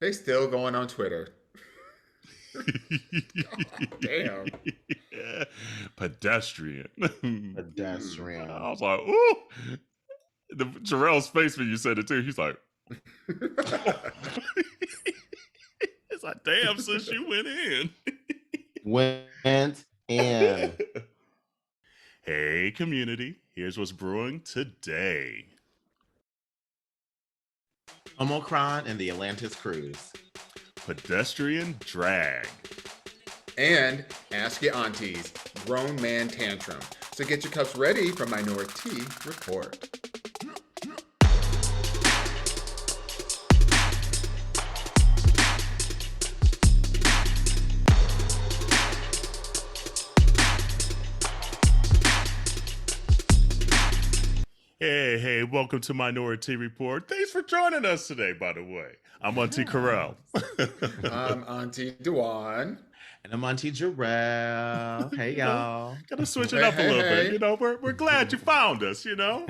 They still going on Twitter. God damn. Yeah. Pedestrian. Pedestrian. I was like, ooh. Jerrell's face when you said it too. He's like, it's like, damn, sis, you went in. Went in. Hey, community. Here's what's brewing today. Homocron and the Atlantis cruise. Pedestrian drag. And Ask Your Aunties, Grown Man Tantrum. So get your cups ready for Minority Report. Hey, welcome to Minority Report. Thanks for joining us today, by the way. I'm Auntie Kerel. I'm Auntie Dawon. And I'm Auntie Jerrell. Hey, y'all. Gotta switch it up a little bit. You know, we're glad you found us, you know?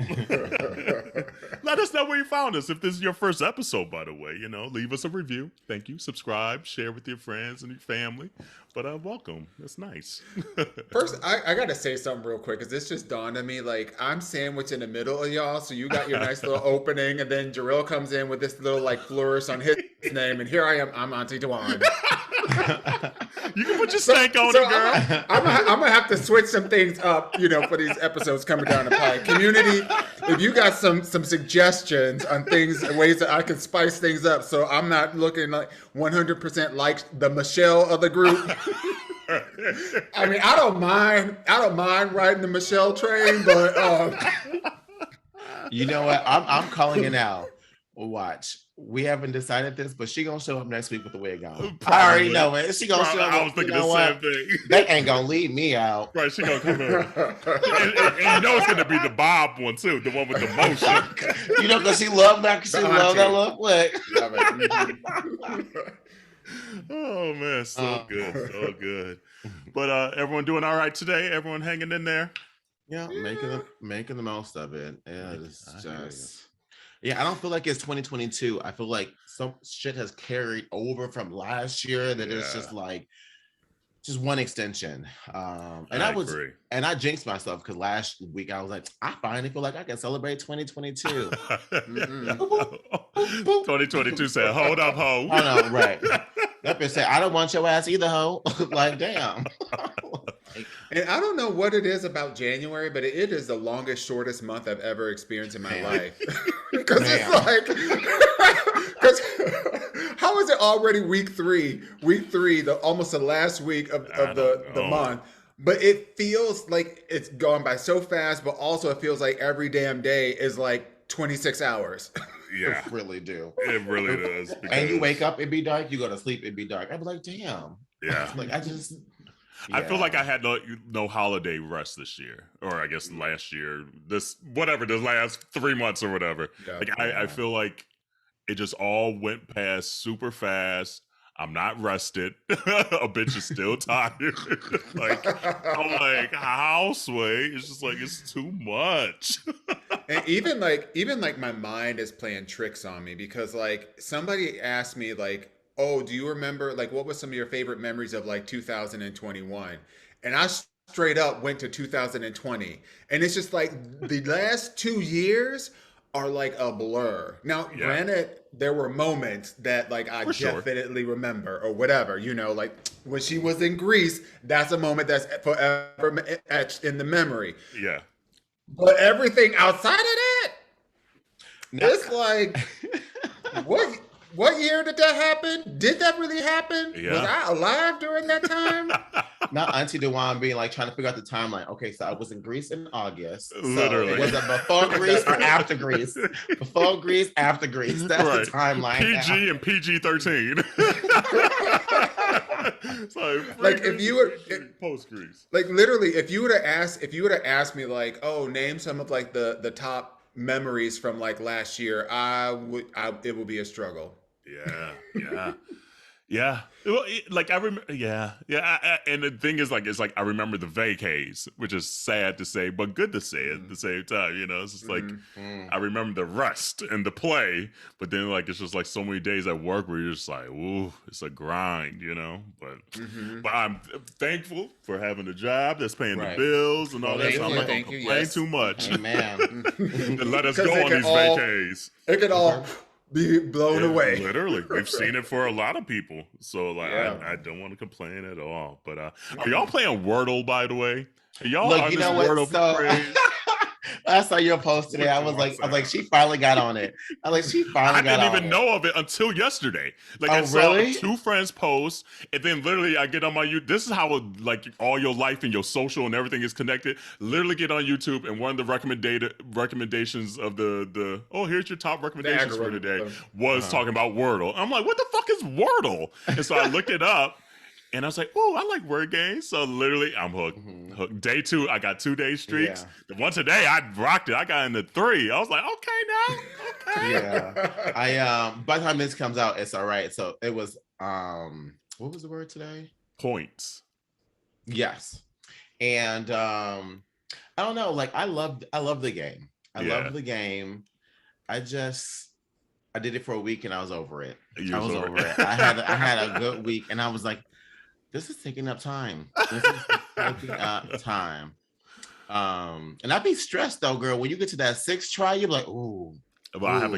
Let us know where you found us. If this is your first episode, by the way, you know, leave us a review. Thank you. Subscribe, share with your friends and your family. But welcome. That's nice. First, I gotta say something real quick, because this just dawned on me. Like, I'm sandwiched in the middle of y'all, so you got your nice little opening, and then Jerrell comes in with this little, like, flourish on his name, and here I am. I'm Auntie Dawon. You can put your stank on it, girl. I'm gonna have to switch some things up, you know, for these episodes coming down the pike. Community, if you got some suggestions on things, ways that I can spice things up, so I'm not looking like 100% like the Michelle of the group. I mean, I don't mind riding the Michelle train, but you know what? I'm calling it now. Watch. We haven't decided this, but she gonna show up next week with the wig on. I already know it. She gonna show up. I was thinking the same thing. They ain't gonna leave me out. Right, she gonna come in. and you know it's gonna be the Bob one too, the one with the motion. You know, because she loved that. She loved that little flick. Oh man, so good. But everyone doing all right today? Everyone hanging in there? Yeah, making the most of it. Yeah, it's just. Yeah, I don't feel like it's 2022. I feel like some shit has carried over from last year that it's just like just one extension. And I agree. And I jinxed myself because last week I was like, I finally feel like I can celebrate 2022. 2022 said, hold up, ho. I know, right. That bitch said, I don't want your ass either, ho. Like, damn. And I don't know what it is about January, but it is the longest, shortest month I've ever experienced in my life. Because it's like, because how is it already week three, almost the last week of the month? But it feels like it's gone by so fast, but also it feels like every damn day is like 26 hours. Yeah. It really do. It really does. And you wake up, it be dark. You go to sleep, it be dark. I'm like, damn. Yeah. Like, I feel like I had no holiday rest this year, or I guess last year, the last 3 months or whatever. Yeah, I feel like it just all went past super fast. I'm not rested. A bitch is still tired. Like, I'm like, how, Sway? It's just like, it's too much. And even like my mind is playing tricks on me, because like somebody asked me like, oh, do you remember, like, what was some of your favorite memories of, like, 2021? And I straight up went to 2020. And it's just, like, the last 2 years are, like, a blur. Now, granted, there were moments that, like, I definitely remember or whatever. You know, like, when she was in Greece, that's a moment that's forever etched in the memory. Yeah. But everything outside of that, it's like, What year did that happen? Did that really happen? Yeah. Was I alive during that time? Not Auntie Dawon being like trying to figure out the timeline. Okay, so I was in Greece in August. Literally. So was it before Greece or after Greece? Before Greece, after Greece. That's the timeline. PG now. And PG-13. Like if you were post Greece. Like literally, if you would have asked me like, oh, name some of like the top memories from like last year, it would be a struggle. Yeah. Yeah. Well, like I remember, and the thing is, like, it's like I remember the vacays, which is sad to say, but good to say at the same time. You know, it's just like I remember the rest and the play, but then like it's just like so many days at work where you're just like, ooh, it's a grind, you know. But I'm thankful for having a job that's paying the bills and all that. So I'm not gonna complain too much. Amen. And let us go on these vacays. It could all be blown away. Literally, we've seen it for a lot of people. So like, I don't want to complain at all. But are y'all playing Wordle, by the way? Are y'all Look, you know what? So, I saw your post today. I was like, she finally got on it. I didn't even know of it until yesterday. Like, I saw two friends post, and then literally I get on my YouTube. This is how like all your life and your social and everything is connected. Literally get on YouTube, and one of the recommendations of the here's your top recommendations for today was talking about Wordle. I'm like, what the fuck is Wordle? And so I looked it up. And I was like, oh, I like word games. So literally, I'm hooked. Day 2, I got 2 day streaks. The one today, I rocked it. I got into 3. I was like, okay, now. Yeah. By the time this comes out, it's all right. So it was, what was the word today? Points. Yes. And I don't know, like I love the game. I love the game. I did it for a week and I was over it. I was over it. I had a good week and I was like, this is taking up time. And I'd be stressed though, girl. When you get to that 6th try, you're like, ooh. Well, I've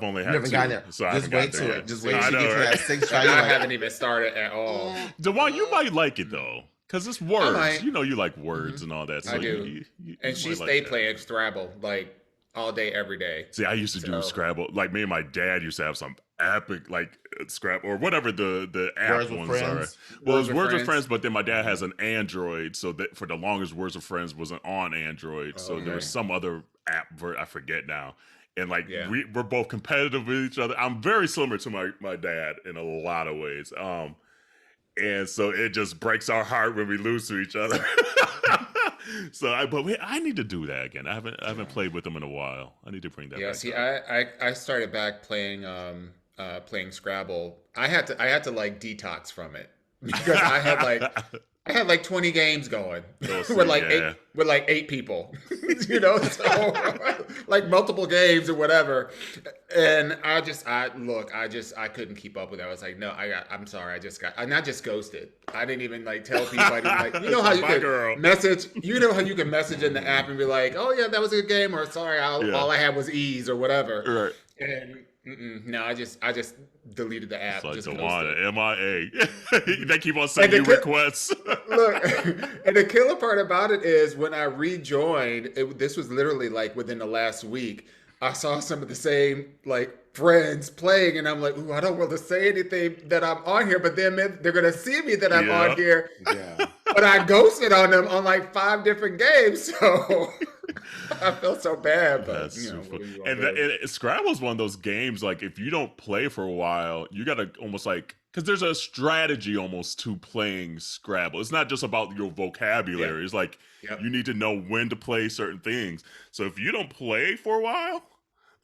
only had 2. Gotten there. So just wait to it. Just wait till you get to that 6th try. I haven't even started at all. Dawon, you might like it though. Because it's words. You know you like words and all that. So I do. And she stayed playing Scrabble like all day, every day. See, I used to do Scrabble. Like me and my dad used to have some epic like Scrabble or whatever the app ones are. Well, it was Words with Friends, but then my dad has an Android, so that for the longest Words with Friends wasn't on Android. So there was some other app I forget now. And like we're both competitive with each other. I'm very similar to my dad in a lot of ways. And so it just breaks our heart when we lose to each other. I need to do that again. I haven't played with them in a while. I need to bring that back. See, I started back playing Scrabble. I had to like detox from it because I had like 20 games going with like 8 people, you know, so like multiple games or whatever. And I couldn't keep up with it. I was like, no, I'm sorry. I just ghosted. I didn't even like tell people. I didn't like, you know how you can message, in the app and be like, oh yeah, that was a good game, or sorry, all I had was ease or whatever. Right. And no, I just deleted the app. It's like Dawon, MIA. They keep on sending you requests. Look, and the killer part about it is when I rejoined, this was literally like within the last week, I saw some of the same like friends playing, and I'm like, ooh, I don't want to say anything that I'm on here, but then they're gonna see me that I'm on here. Yeah. But I ghosted on them on like 5 different games, so I felt so bad. But and Scrabble's one of those games, like if you don't play for a while, you gotta almost like, because there's a strategy almost to playing Scrabble. It's not just about your vocabulary. It's like you need to know when to play certain things. So if you don't play for a while,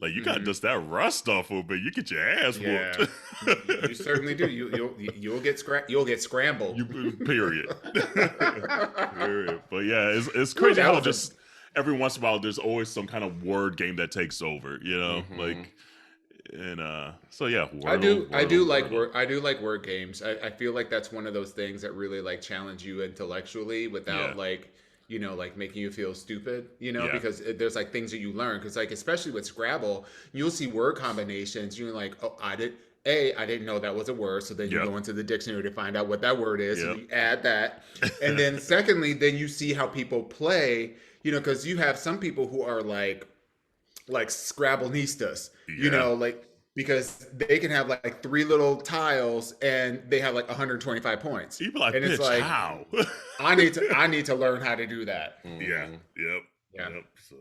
like you got just that rust stuff a bit, you get your ass whooped. You certainly do. You'll get scrambled. Period. Period. But yeah, it's crazy how just every once in a while there's always some kind of word game that takes over. You know, like. And so yeah, Wordle, I do like word games. I feel like that's one of those things that really like challenge you intellectually without like, you know, like making you feel stupid, you know, because there's like things that you learn. Because like especially with Scrabble, you'll see word combinations. You're like, oh, I didn't know that was a word. So then you go into the dictionary to find out what that word is. And you add that, and then secondly, then you see how people play. You know, because you have some people who are like Scrabblenistas, you know, like because they can have like 3 little tiles and they have like 125 points. You'd be like, and it's like, how? I need to learn how to do that. Yep. So,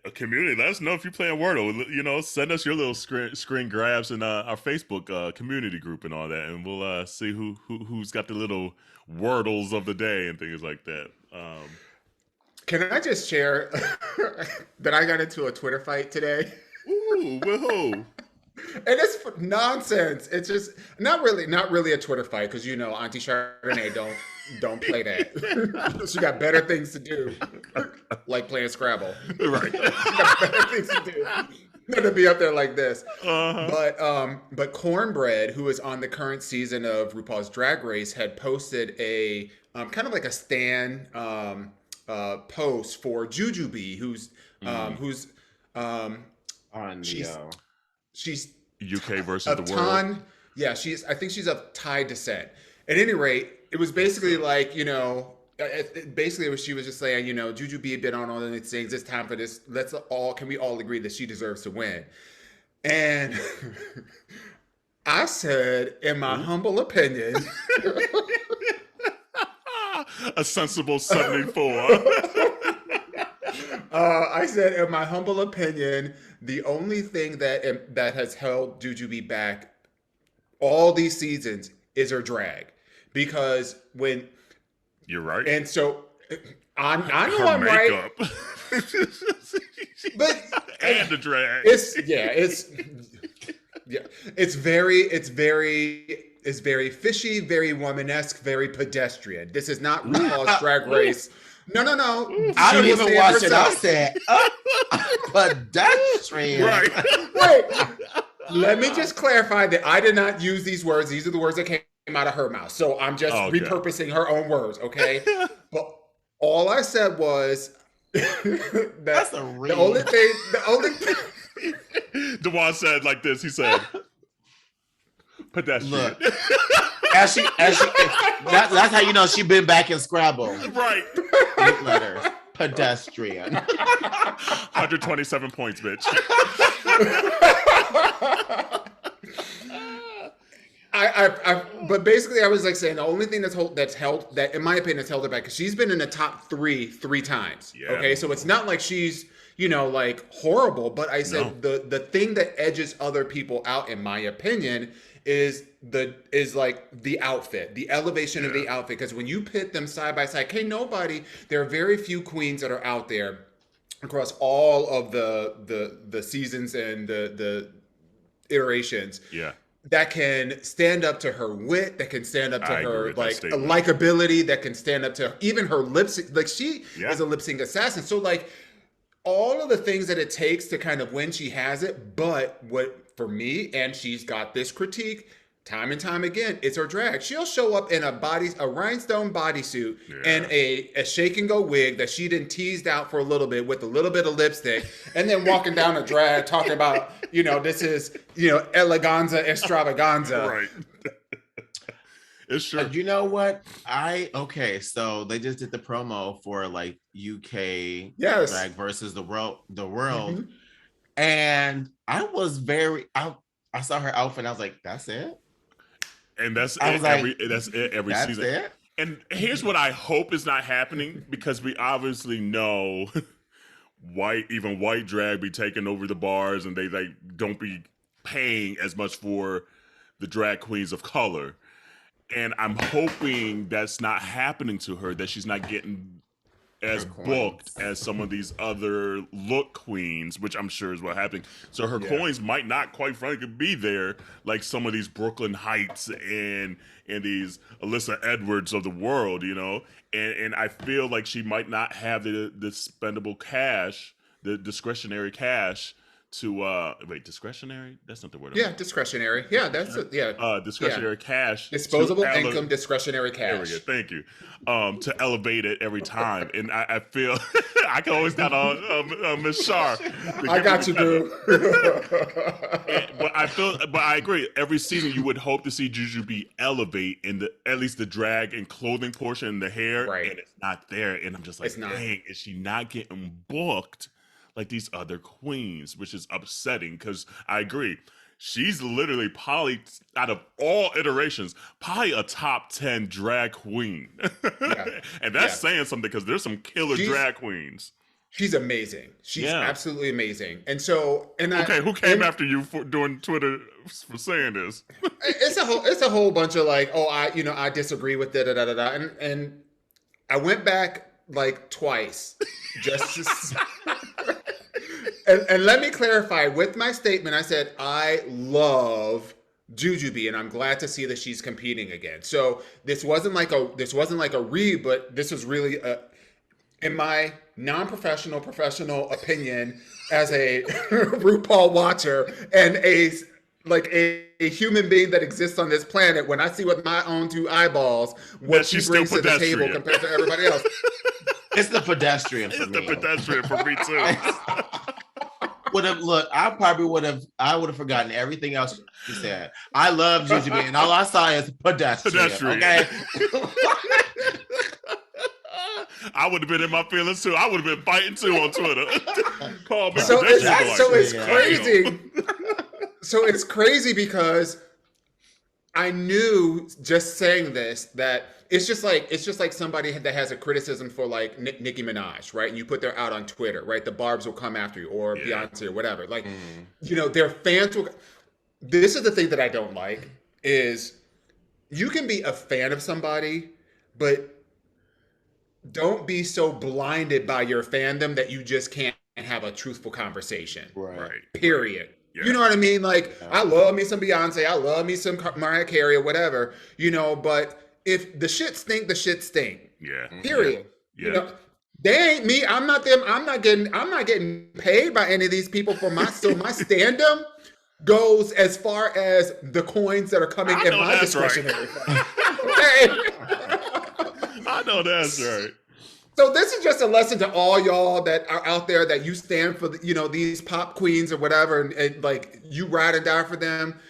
a community, let us know if you're playing Wordle. You know, send us your little screen grabs in our Facebook community group and all that, and we'll see who's got the little Wordles of the day and things like that. Can I just share that I got into a Twitter fight today? Ooh, whoa. And it's nonsense. It's just not really a Twitter fight because Auntie Chardonnay don't play that. She got better things to do, like playing Scrabble. Right. She got better things to do than to be up there like this. But Cornbread, who is on the current season of RuPaul's Drag Race, had posted a kind of like a stan post for Jujubee, who's on she's UK versus the world. Yeah, I think she's of Thai descent. At any rate, it was basically like, basically she was just saying, Jujubee had been on all of these things. It's time for this. Can we all agree that she deserves to win? And I said, in my humble opinion, a sensible 74. I said, in my humble opinion, the only thing that has held Jujubee back all these seasons is her drag, because when you're right, and so I know her I'm makeup. Right, but and the drag, it's very fishy, very woman-esque, very pedestrian. This is not RuPaul's Drag Race. No. I don't even watch it. I said, pedestrian. Right. Wait. Let me just clarify that I did not use these words. These are the words that came out of her mouth. So I'm just repurposing her own words, okay? But all I said was that's a real. The only thing. Dawon said like this. He said, pedestrian. Look, as she that's how you know she been back in Scrabble. Right. 8 letters. Pedestrian. 127 points, bitch. But basically, I was like saying the only thing that's held that, in my opinion, has held her back, because she's been in the top three times. Yeah. Okay, so it's not like she's like horrible. But I said the thing that edges other people out, in my opinion, is like the outfit, the elevation of the outfit. Because when you pit them side by side, there are very few queens that are out there across all of the seasons and the iterations. Yeah. That can stand up to her wit, that can stand up to her likability, that can stand up to even her lip sync. Like she is a lip sync assassin. So like all of the things that it takes to kind of win, she has it. But what for me, and she's got this critique time and time again, it's her drag. She'll show up in a rhinestone bodysuit and a shake and go wig that she done teased out for a little bit with a little bit of lipstick, and then walking down a drag talking about, this is, eleganza extravaganza. Right. It's true. You know what? So they just did the promo for like UK drag versus the world. Mm-hmm. And I was I saw her outfit and I was like, that's it? And that's it every season. It? And here's what I hope is not happening, because we obviously know white drag be taking over the bars, and they don't be paying as much for the drag queens of color. And I'm hoping that's not happening to her, that she's not getting as booked as some of these other look queens, which I'm sure is what happening. So her coins might not quite frankly be there, like some of these Brooklyn Heights and these Alyssa Edwards of the world, and I feel like she might not have the spendable cash, the discretionary cash to discretionary? That's not the word. Yeah, discretionary. Yeah, that's discretionary cash. Disposable income, discretionary cash. There we go. Thank you. To elevate it every time. And I feel I can always count on Miss Shar. I got you, dude. But I agree. Every season you would hope to see Jujubee elevate in at least the drag and clothing portion and the hair. Right. And it's not there. And I'm just like, dang, is she not getting booked like these other queens, which is upsetting, because I agree. She's literally probably, out of all iterations, probably a top 10 drag queen. And that's saying something, because there's some killer drag queens. She's amazing. She's absolutely amazing. And so, who came after you for doing Twitter for saying this? It's a whole bunch of like, I disagree with it, and I went back like twice just to And let me clarify with my statement. I said I love Jujubee, and I'm glad to see that she's competing again. So this wasn't like a read, but this was really in my non-professional professional opinion as a RuPaul watcher and a human being that exists on this planet. When I see with my own two eyeballs what she brings to the table compared to everybody else, it's the pedestrian for me. It's the pedestrian for me too. I would have forgotten everything else she said. I love Jujubee, and all I saw is pedestrian. Okay. I would have been in my feelings too. I would have been fighting too on Twitter. So it's crazy. So it's crazy because I knew just saying this that it's just like somebody that has a criticism for like Nicki Minaj, right? And you put that out on Twitter, right? The barbs will come after you, or Beyonce or whatever. Like, their fans will. This is the thing that I don't like is you can be a fan of somebody, but don't be so blinded by your fandom that you just can't have a truthful conversation. Right. Period. Yeah. You know what I mean? Like, I love me some Beyonce. I love me some Mariah Carey or whatever, but if the shit stink, the shit stink. Yeah. Period. Yeah. They ain't me. I'm not them. I'm not getting paid by any of these people for my stand-up goes as far as the coins that are coming in my discretionary fund. Okay. I know that's right. So this is just a lesson to all y'all that are out there that you stand for, these pop queens or whatever, and like you ride and die for them.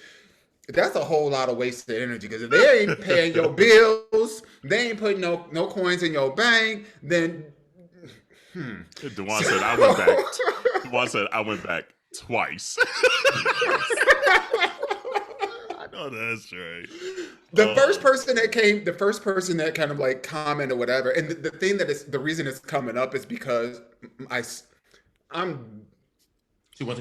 That's a whole lot of wasted energy because if they ain't paying your bills, they ain't putting no coins in your bank, then Dawon said I went back. Dawon said I went back twice. I know that's right. The first person that kind of like commented or whatever, and the thing that is the reason it's coming up is because I'm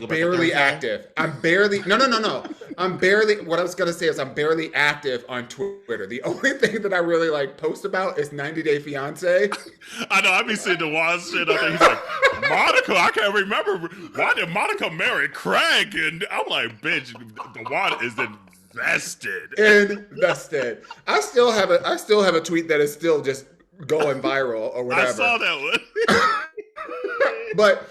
barely active. I'm barely no. I'm barely. What I was gonna say is I'm barely active on Twitter. The only thing that I really like post about is 90 Day Fiance. I know. I be seeing Dawon shit up there. He's like, Monica. I can't remember why did Monica marry Craig? And I'm like, bitch, Dawon is invested. I still have a tweet that is still just going viral or whatever. I saw that one. But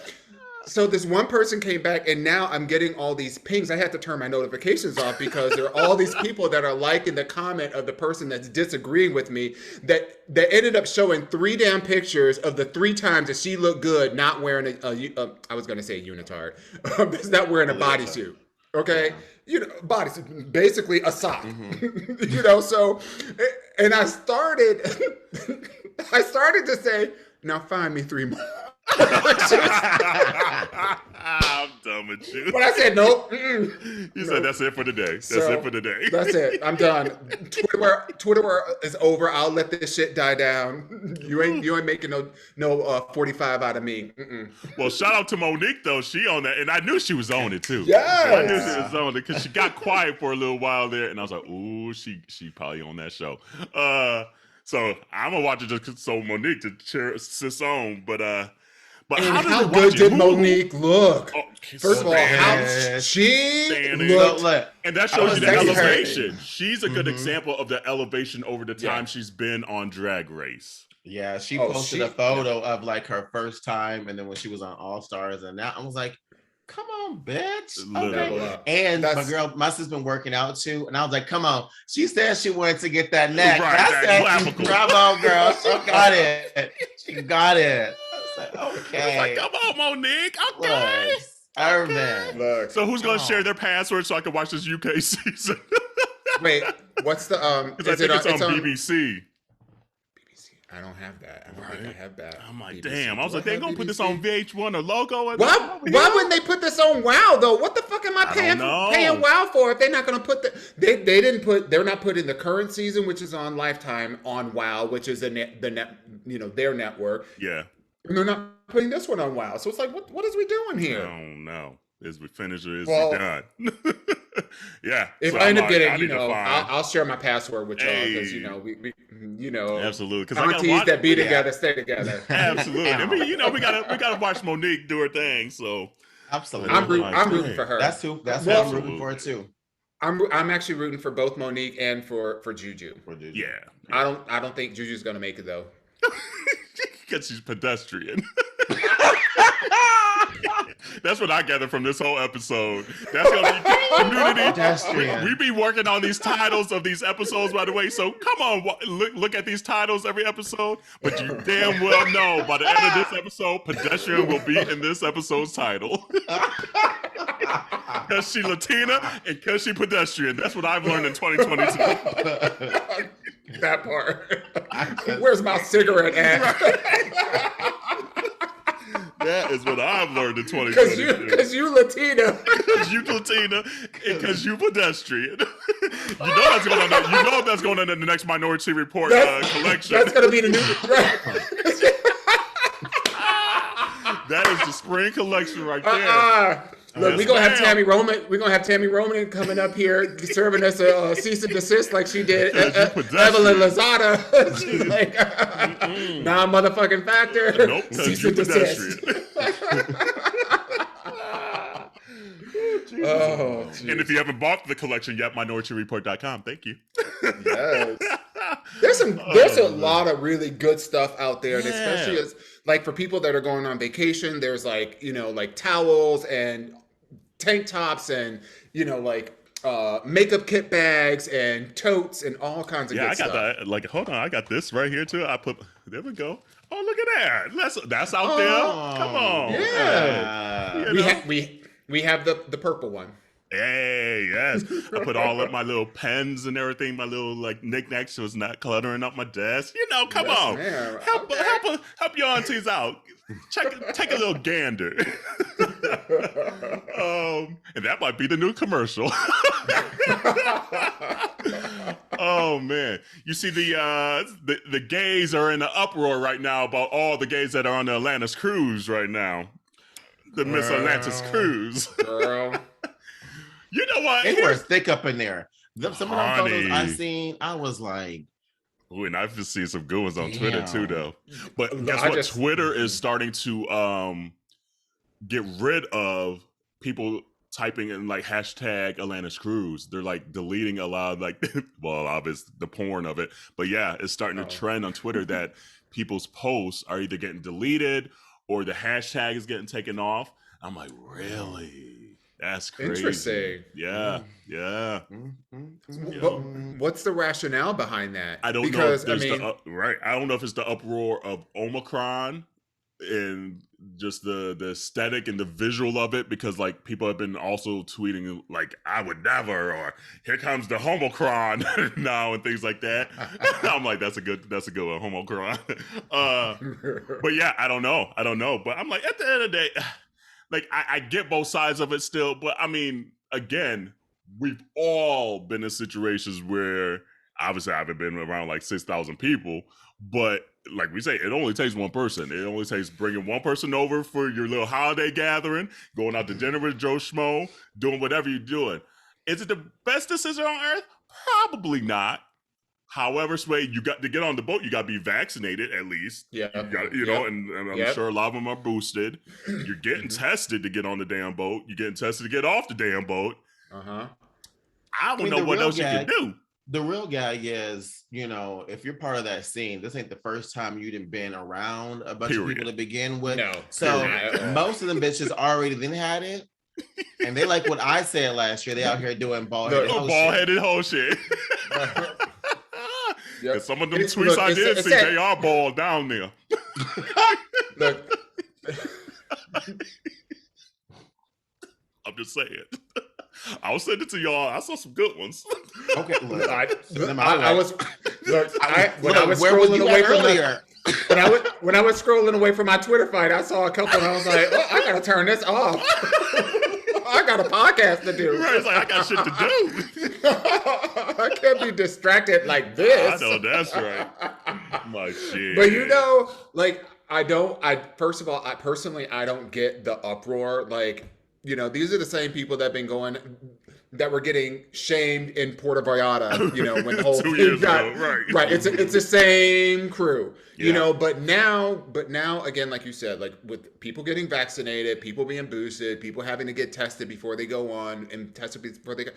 so this one person came back, and now I'm getting all these pings. I had to turn my notifications off because there are all these people that are liking the comment of the person that's disagreeing with me that ended up showing 3 damn pictures of the 3 times that she looked good not wearing I was going to say unitard. Not wearing a bodysuit. Okay? Yeah. Bodysuit, basically a sock. Mm-hmm. So, and I started to say, now find me 3 more. I'm done with you. But I said nope. You said that's it for the day. That's it for the day. That's it. I'm done. Twitter is over. I'll let this shit die down. You ain't making no 45 out of me. Mm-mm. Well, shout out to Monique though. She on that, and I knew she was on it too. Yes. I knew she was on it because she got quiet for a little while there, and I was like, ooh, she probably on that show. So I'm gonna watch it just so Monique to cheer sis on, but how good did Monique look? Oh, First of all, how she looked. And that shows you the elevation. She's a good example of the elevation over the time she's been on Drag Race. Yeah, she posted a photo of like her first time, and then when she was on All Stars, and now I was like, come on, bitch. Okay. And my sister's been working out too. And I was like, come on. She said she wanted to get that neck. Right, I said, bravo, girl. She got it. She got it. I was like, okay. I was like, come on, Monique. Okay. Look. So who's going to share their password so I can watch this UK season? Wait, what's the I think it's on BBC. I don't have that. I don't think I have that. I'm like, damn. I was like, they gonna put this on VH1 or Logo? Why wouldn't they put this on WoW though? What the fuck am I paying WoW for if they're not gonna put they're not putting the current season, which is on Lifetime, on WoW, which is their network. Yeah. And they're not putting this one on WoW. So it's like, what is we doing here? I don't know. Is we finish or is we done? Yeah. If I end up getting, I'll share my password with y'all because we absolutely, because aunties that be together stay together. Absolutely. I mean, we gotta watch Monique do her thing. So Absolutely. I'm rooting for her. That's what I'm rooting for too. I'm actually rooting for both Monique and for Juju. Yeah. I don't think Juju's gonna make it though. Because she's pedestrian. That's what I gather from this whole episode. That's gonna be community. Pedestrian. We be working on these titles of these episodes, by the way. So come on, look at these titles every episode. But you damn well know by the end of this episode, pedestrian will be in this episode's title. Because she Latina and because she pedestrian. That's what I've learned in 2022. That part. Where's my cigarette at? That is what I've learned in 2022. Because you Latina. Because you Latina and because you pedestrian. You know that's going in the next Minority Report collection. That's going to be the new... That is the spring collection right there. Look, we're gonna have Tammy Roman. We're gonna have Tammy Roman coming up here serving us a cease and desist like she did Evelyn Lozada. She's like, nah, motherfucking factor. Nope, cease and desist. Oh, and if you haven't bought the collection yet, minorityReport.com. Thank you. Yes. There's a lot of really good stuff out there, and especially as like for people that are going on vacation, there's like, like towels and tank tops and, makeup kit bags and totes and all kinds of good stuff. Yeah, I got that. Hold on. I got this right here too. There we go. Oh, look at that. That's out there. Come on. Yeah. We have the purple one. Hey, yes. I put all of my little pens and everything, my little knickknacks, so it's not cluttering up my desk. Come on. Help your aunties out. Take a little gander. And that might be the new commercial. Oh man. You see the gays are in an uproar right now about all the gays that are on the Atlantis cruise right now. The Miss Atlantis cruise. Girl. You know what? They were thick up in there. Some of them photos I seen, I was like... Ooh, and I've just seen some good ones on Twitter too, though. But guess what? Twitter is starting to get rid of people typing in hashtag Atlantis Cruise. They're deleting a lot of obviously the porn of it. But yeah, it's starting to trend on Twitter that people's posts are either getting deleted or the hashtag is getting taken off. I'm like, really? That's crazy. Interesting. Yeah. But what's the rationale behind that? I don't know. I don't know if it's the uproar of Homocron and just the aesthetic and the visual of it, because people have been also tweeting I would never, or here comes the Homocron now and things like that. I'm like, that's a good one, Homocron. But yeah, I don't know. But I'm like, at the end of the day, I get both sides of it still, but I mean, again, we've all been in situations where obviously I haven't been around 6,000 people, but like we say, it only takes one person. It only takes bringing one person over for your little holiday gathering, going out to dinner with Joe Schmo, doing whatever you're doing. Is it the best decision on earth? Probably not. However, Sway, you got to get on the boat. You got to be vaccinated at least. Yeah. And I'm sure a lot of them are boosted. You're getting tested to get on the damn boat. You're getting tested to get off the damn boat. I don't know what else you can do. The real guy is, if you're part of that scene, this ain't the first time you done been around a bunch of people to begin with. No. So most of them bitches already then had it. And they like what I said last year. They out here doing bald-headed whole shit. Yep. Some of them tweets I did see, they are bald down there. Look. I'm just saying. I'll send it to y'all. I saw some good ones. Okay, look, when I was scrolling away from when I was scrolling away from my Twitter feed, I saw a couple and I was like, I gotta turn this off. I got a podcast to do. Right, it's I got shit to do. I can't be distracted like this. I know, that's right. My shit. But first of all, I personally don't get the uproar. These are the same people that have been going that were getting shamed in Puerto Vallarta, you know, when the whole 2 thing years got ago, right? right. It's the same crew, you Yeah. know. But now again, like you said, like with people getting vaccinated, people being boosted, people having to get tested before they go on and tested before they go.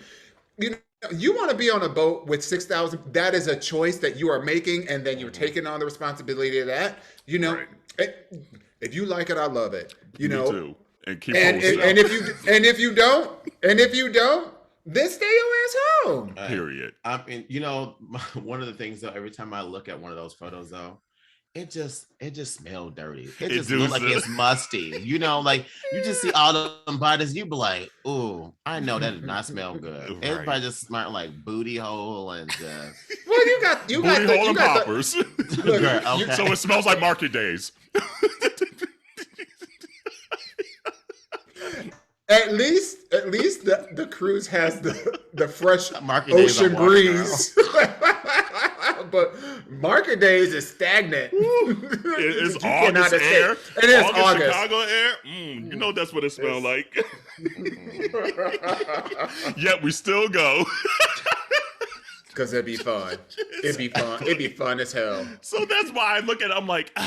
You know, you want to be on a boat with 6,000. That is a choice that you are making, and then you're taking on the responsibility of that. You know, if you like it, I love it. You Me know, too. And keep and if you don't, then stay your ass home. Period. I mean, you know, one of the things though, every time I look at one of those photos though, it just smelled dirty. It just looks like it's musty. You know, like you just see all them bodies, you be like, "Ooh, I know that did not smell good." Right. Everybody just smelled like booty hole and well, you got hole and poppers. Look, okay. So it smells like market days. At least the cruise has the fresh Market days ocean I'm walking breeze. But market days is stagnant. It's You August cannot escape. air. It is August. Chicago air. You know that's what it smells like. Yet we still go. Because it'd be fun. It'd be fun. It'd be fun as hell. So that's why I look at it, I'm like,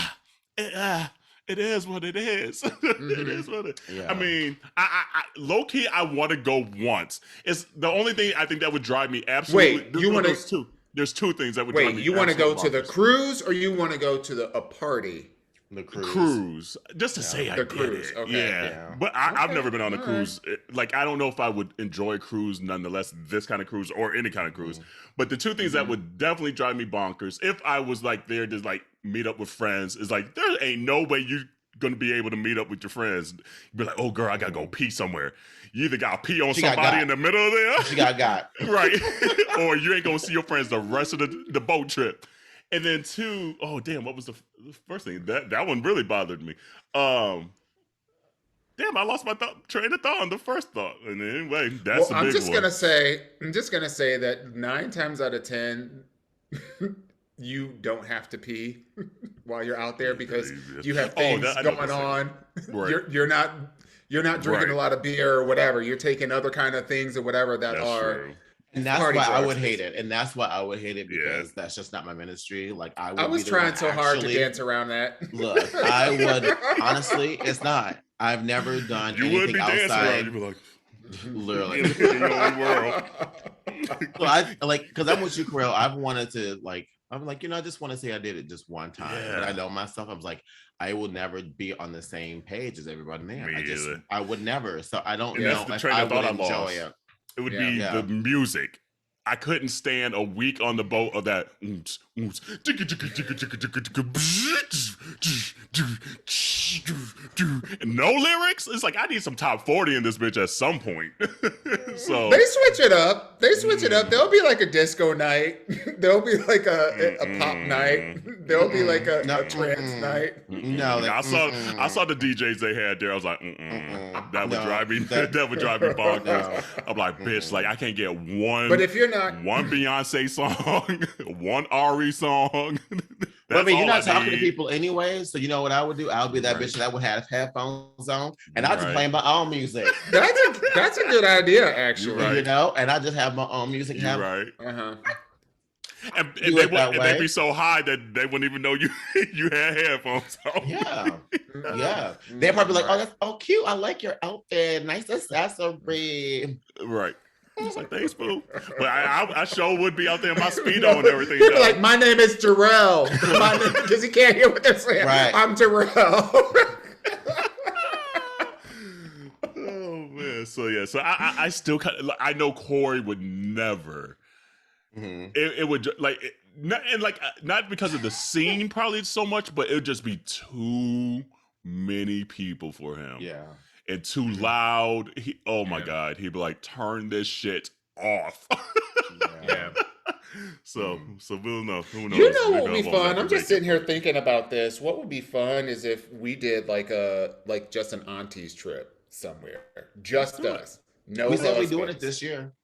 it is what it is. It is what it is. Yeah. I mean, I low key, I want to go once. It's the only thing I think that would drive me absolutely. Wait, you want to? There's two things that would drive me. Wait, you want to go to the bonkers. cruise or you want to go to a party? The cruise. Cruise, just to say I the did cruise, it. okay. Yeah. But I've Okay, never been on a all cruise. Like, I don't know if I would enjoy a cruise nonetheless, this kind of cruise or any kind of cruise. But the two things that would definitely drive me bonkers if I was like there to like meet up with friends is like, there ain't no way you gonna be able to meet up with your friends. You'd be like, oh girl, I gotta go pee somewhere. You either gotta pee on somebody in the middle of there. She got. Right. Or you ain't gonna see your friends the rest of the boat trip. And then two, oh damn, what was the first thing? That one really bothered me. Damn, I lost my train of thought on the first thought. And anyway, that's the big one. I'm just gonna say that 9 times out of 10, you don't have to pee while you're out there because you have things going on. Right. You're not drinking a lot of beer or whatever. You're taking other kind of things or whatever that That's are. true. And that's why I would hate it. And that's why I would hate it because that's just not my ministry. Like I was trying so hard to dance around that. Look, I would honestly, it's not. I've never done anything outside. You'd be like, literally. in your own world. So I like because I'm with you, Kerel. I've wanted to like. I'm like, I just want to say I did it just one time. Yeah. But I know myself. I was like, I will never be on the same page as everybody there. Me either. I would never. So I don't And know that's the if train I of thought would I enjoy lost. it. It would be the music. I couldn't stand a week on the boat of that. No lyrics. It's like I need some top 40 in this bitch at some point. So they switch it up. There'll be like a disco night. There'll be like a pop night. There'll be like a trance night. No, I saw the DJs they had there. I was like, that would drive me. That would drive me bonkers. I'm like, bitch, like I can't get one. But if you're not one Beyonce song, one Ari song. But I mean, you're not talking to people anyway, so you know what I would do? I would be that bitch that would have headphones on, and I just play my own music. That's a good idea, actually. You know, and I just have my own music. You're right. And they'd be so high that they wouldn't even know you had headphones on. Yeah. They'd probably be like, "Oh, that's cute. I like your outfit. Nice accessory." Right. It's like, thanks, boo. But I sure would be out there in my Speedo and everything. He'd be like, my name is Jerrell. Because he can't hear what they're saying. Right. I'm Jerrell. Oh, man. So, yeah. So, I still kind of, I know Corey would never. It would, like, not because of the scene probably so much, but it would just be too many people for him. Yeah. And too loud. My God. He'd be like, turn this shit off. So we'll know. Who knows? You know what would be fun? I'm just sitting here thinking about this. What would be fun is if we did like just an aunties trip somewhere. Just us. No we said husbands. we're doing it this year.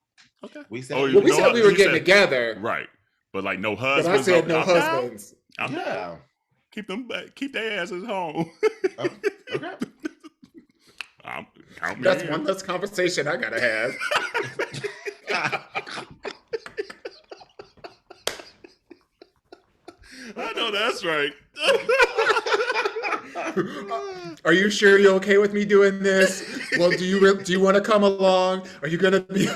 Okay. We said we said we were getting together. Right. But like no But husbands. I said no husbands. Yeah. Keep their asses home. Okay. Count me That's in. one less conversation I gotta have. I know that's right. Are you sure you're okay with me doing this? Well, do you want to come along? Are you gonna be?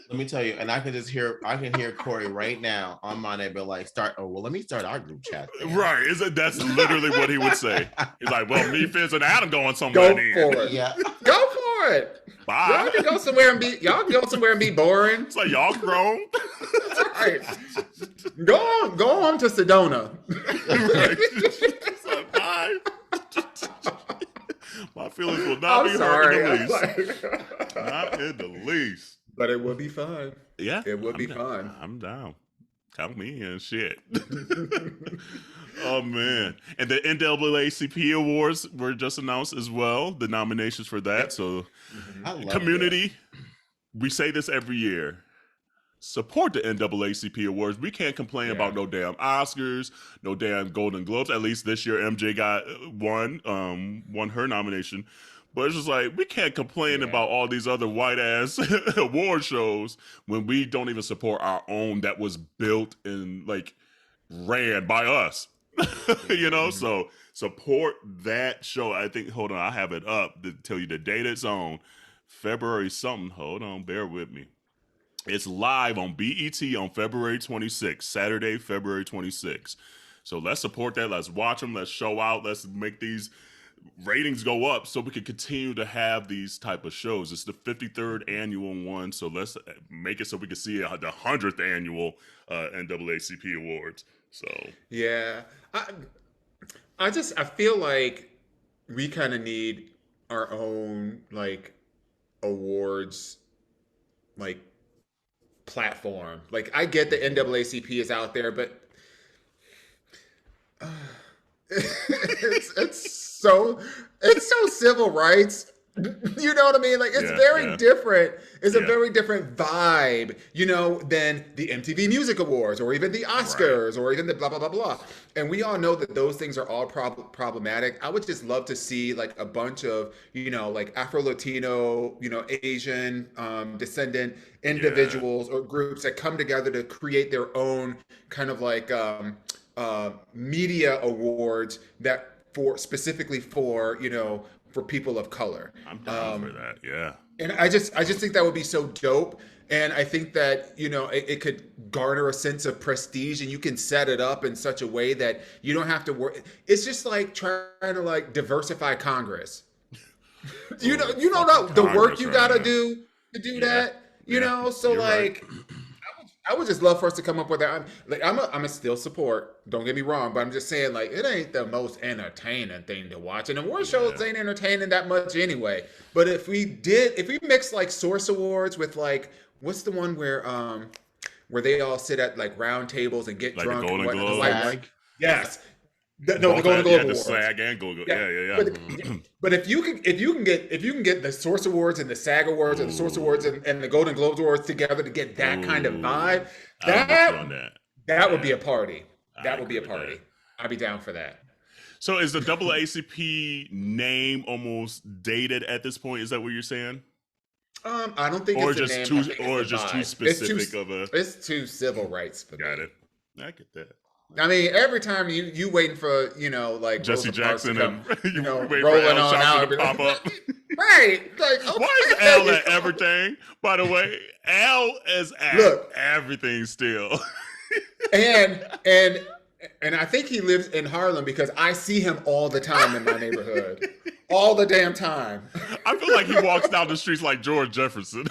Let me tell you, and I can hear Corey right now on my neighbor like let me start our group chat. Then. Right. That's literally what he would say. He's like, well, me, Fizz, and Adam going somewhere. Go for it. Yeah. Go for it. Bye. Y'all can go somewhere and be boring. It's like y'all grown. Right. Go on to Sedona. Right. It's like, bye. My feelings will not be hurt in the least. Not in the least. But it will be fun. Yeah. It will be fun. I'm down. Count me in, shit. Oh, man. And the NAACP Awards were just announced as well, the nominations for that. So, community, we say this every year. Support the NAACP Awards. We can't complain about no damn Oscars, no damn Golden Globes. At least this year, MJ got won her nomination. But it's just like, we can't complain about all these other white-ass award shows when we don't even support our own that was built and, like, ran by us. You know? So, support that show. I think, hold on, I have it up to tell you the date it's on. February something. Hold on, bear with me. It's live on BET on February 26th, Saturday, February 26th. So, let's support that. Let's watch them. Let's show out. Let's make these ratings go up so we can continue to have these type of shows. It's the 53rd annual one, so let's make it so we can see the 100th annual NAACP Awards. So yeah, I feel like we kind of need our own like awards like platform. Like I get the NAACP is out there, but it's so civil rights. You know what I mean? Like it's very different. It's a very different vibe, you know, than the MTV Music Awards or even the Oscars or even the blah, blah, blah, blah. And we all know that those things are all problematic. I would just love to see like a bunch of, you know, like Afro-Latino, you know, Asian descendant individuals or groups that come together to create their own kind of like media awards that specifically for, you know, for people of color. I'm down for that, yeah. And I just think that would be so dope. And I think that, you know, it could garner a sense of prestige and you can set it up in such a way that you don't have to work. It's just like trying to like diversify Congress. you know the work you got to do to do that, you know? So you're like, right. I would just love for us to come up with that. I'm a still support. Don't get me wrong, but I'm just saying like it ain't the most entertaining thing to watch, and award shows ain't entertaining that much anyway. But if we mix like Source Awards with like what's the one where they all sit at like round tables and get like drunk? The Golden Globes. Yes. The Golden Globe Awards. The SAG and Golden. Yeah. But if you can get the Source Awards and the SAG Awards and the Source Awards and the Golden Globes Awards together to get that kind of vibe, that would be a party. That would be a party. I'd be down for that. So is the NAACP name almost dated at this point? Is that what you're saying? I don't think or it's just a name. just too specific of a. It's too civil rights for me. Got it. I get that. I mean, every time you waiting for, you know, like Jesse Jackson come, and you know, rolling on out to pop up. Right. Like, okay, why is Al at everything? By the way, Al is at everything still. and I think he lives in Harlem because I see him all the time in my neighborhood. All the damn time. I feel like he walks down the streets like George Jefferson.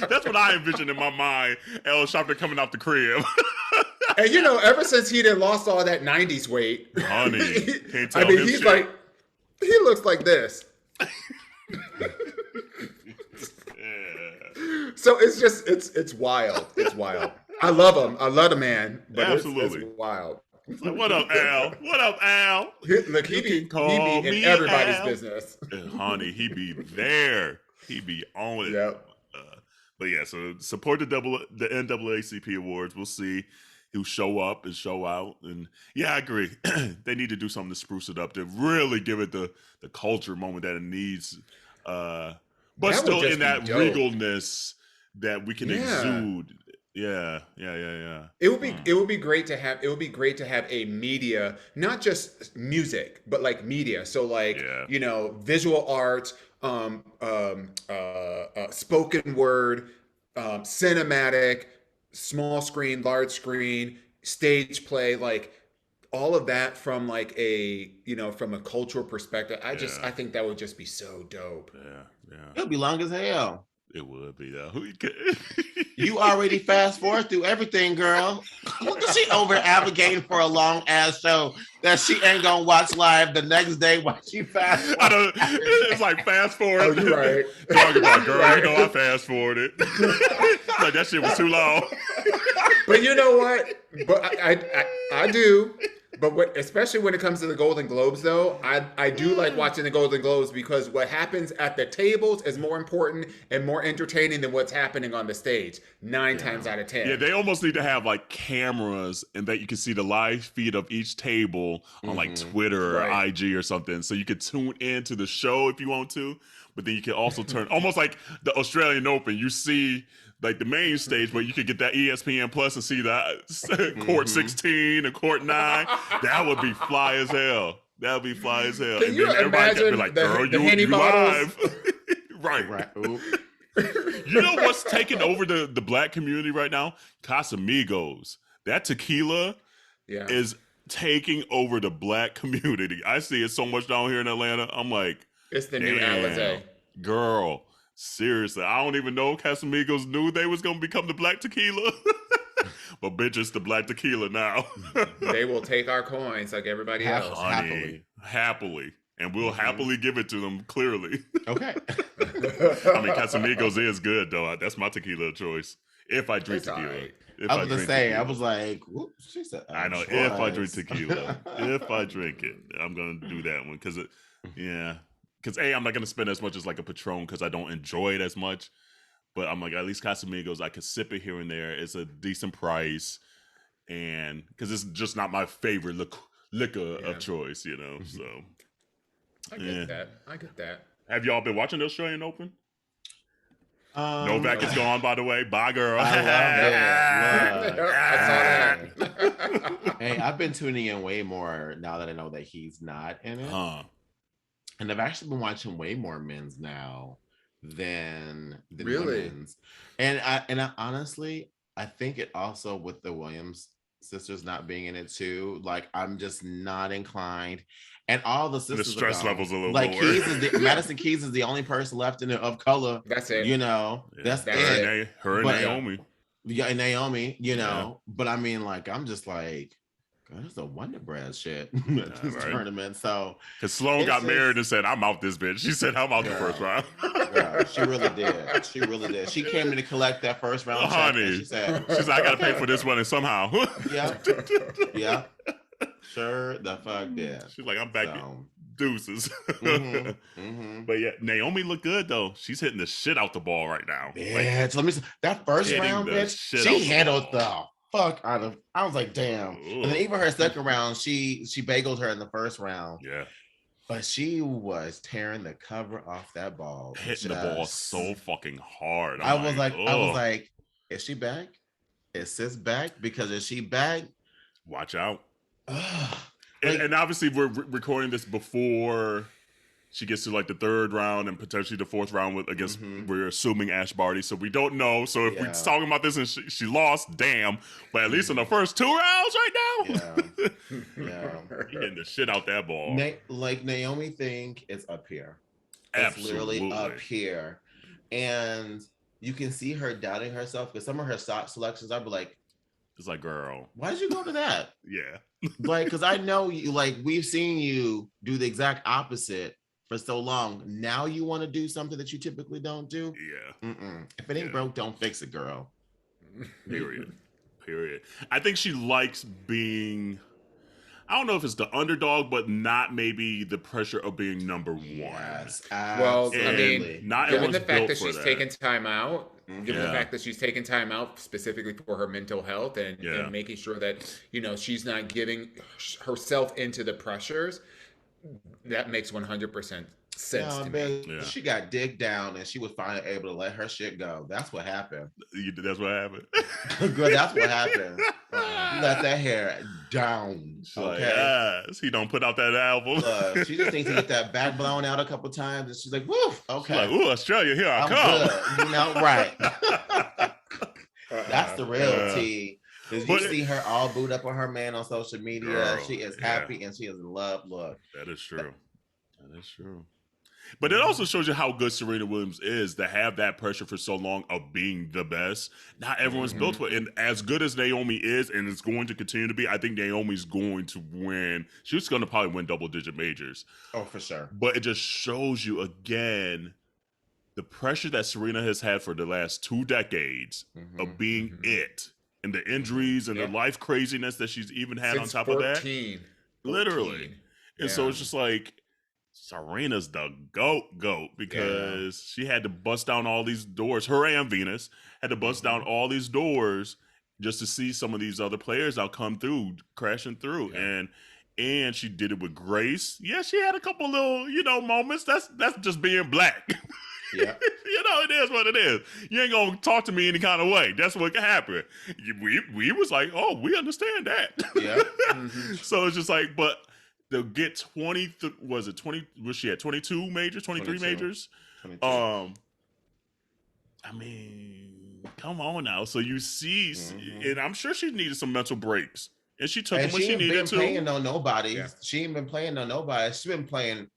That's what I envision in my mind. Al Sharpton coming out the crib. And you know, ever since he done lost all that 90s weight, honey, can't tell him he's shit. like, he looks like this. So it's just, it's wild. It's wild. I love him. I love the man, but absolutely it's wild. Like, what up, Al? What up, Al? Look, he be in everybody's Al. Business. Honey, he be there. He be on it. Yep. But yeah, so support the NAACP Awards. We'll see who show up and show out. And yeah, I agree. They need to do something to spruce it up, to really give it the culture moment that it needs but that still in that dope. regalness that we can exude. Yeah. It would be great to have. It would be great to have a media, not just music, but like media. So like visual art, spoken word, cinematic, small screen, large screen, stage play, like all of that from like from a cultural perspective. I think that would just be so dope. Yeah. It'll be long as hell. It would be though. You already fast forward through everything, girl. Look at she over advocating for a long ass show that she ain't gonna watch live the next day while she fast forward. I don't, it's like fast forward. Oh, you're right. Talking about girl, I fast forwarded. Like that shit was too long. But you know what? But I do. But especially when it comes to the Golden Globes, though, I do like watching the Golden Globes because what happens at the tables is more important and more entertaining than what's happening on the stage 9 times out of 10. Yeah, they almost need to have like cameras and that you can see the live feed of each table on like Twitter or IG or something. So you could tune into the show if you want to, but then you can also turn almost like the Australian Open. You see like the main stage, but you could get that ESPN Plus and see that court 16 and court 9. That would be fly as hell. That would be fly as hell. Can and you then everybody could be like, girl, you live. Right. You know what's taking over the black community right now? Casamigos. That tequila is taking over the black community. I see it so much down here in Atlanta. I'm like, it's the new Alizé. Girl. Seriously, I don't even know Casamigos knew they was gonna become the black tequila. But bitch, it's the black tequila now. They will take our coins like everybody else. Happily. And we'll happily give it to them, clearly. Okay. I mean, Casamigos is good, though. That's my tequila choice. If I drink tequila. Right. I was going to say, I was like, whoops, she said, I know, if I drink tequila. If I drink it, I'm going to do that one. Because, Because I'm not gonna spend as much as like a Patron because I don't enjoy it as much. But I'm like, at least Casamigos, I could sip it here and there. It's a decent price, and because it's just not my favorite liquor of choice, So I get that. Have y'all been watching the Australian Open? Novak is gone, by the way. Bye, girl. I love it. I saw that. Hey, I've been tuning in way more now that I know that he's not in it. And I've actually been watching way more men's now than really women's. And I honestly, I think it also with the Williams sisters not being in it too. Like I'm just not inclined. And all the sisters, the stress levels a little like lower. Madison Keys is the only person left in it of color. That's it. That's it. Her and Naomi. Yeah, and Naomi. But I mean, like I'm just like. That's a Wonder Bread shit tournament. So because Sloan got married and said, "I'm out this bitch." She said, "I'm out the first round." Girl, she really did. She came in to collect that first round. Honey, she said, "I got to pay for this one and somehow." Yeah. Sure, the fuck did. She's like, "I'm back." Deuces. But yeah, Naomi looked good though. She's hitting the shit out the ball right now. Yeah, let me see. That first round, bitch. She handled the fuck out of. I was like, damn. Ooh. And then even her second round, she bageled her in the first round. Yeah. But she was tearing the cover off that ball. Hitting the ball so fucking hard. I was like, is she back? Is sis back? Because if she back, watch out. And obviously we're recording this before she gets to like the third round and potentially the fourth round against we're assuming Ash Barty, so we don't know. So if we're talking about this and she lost, damn. But at least in the first 2 rounds right now, you're getting the shit out that ball. Like Naomi think it's up here. Absolutely. It's literally up here. And you can see her doubting herself because some of her shot selections, I'd be like, it's like, girl, why did you go to that? Yeah. Like, because I know you, like, we've seen you do the exact opposite for so long. Now you want to do something that you typically don't do? Yeah. If it ain't broke, don't fix it, girl. Period. I think she likes being, I don't know if it's the underdog, but not maybe the pressure of being number one. Yes, well, I mean, not given the fact that she's that. taken time out, given the fact that she's taken time out specifically for her mental health and making sure that, she's not giving herself into the pressures, that makes 100% sense to me. Yeah. She got digged down and she was finally able to let her shit go. That's what happened. That's what happened. Girl, that's what happened. Let that hair down. She's like, yes, he don't put out that album. She just needs to get that back blown out a couple times, and she's like, "Woo, okay." She's like, ooh, Australia, here I come. Good. You know, right? That's the real tea. Because you see her all booed up on her man on social media. Girl, she is happy and she is in love. Look, that is true. That is true. But it also shows you how good Serena Williams is to have that pressure for so long of being the best. Not everyone's built for it. And as good as Naomi is and is going to continue to be, I think Naomi's going to win. She's going to probably win double-digit majors. Oh, for sure. But it just shows you, again, the pressure that Serena has had for the last 2 decades of being it. And the injuries and the life craziness that she's even had Since on top 14. of that. Literally. And so it's just like, Serena's the GOAT because she had to bust down all these doors. Her and Venus had to bust down all these doors just to see some of these other players out come through, crashing through. And she did it with grace. Yeah, she had a couple little, moments. That's just being black. Yeah. It is what it is. You ain't gonna talk to me any kind of way. That's what can happen. We was like, oh, we understand that. Yeah. So it's just like, but they'll get 20. Was she at 22 majors, 23 majors? 22. I mean, come on now. So you see, and I'm sure she needed some mental breaks. And she took them when she needed to. She ain't been playing on nobody. Yeah. She ain't been playing on nobody. She's been playing,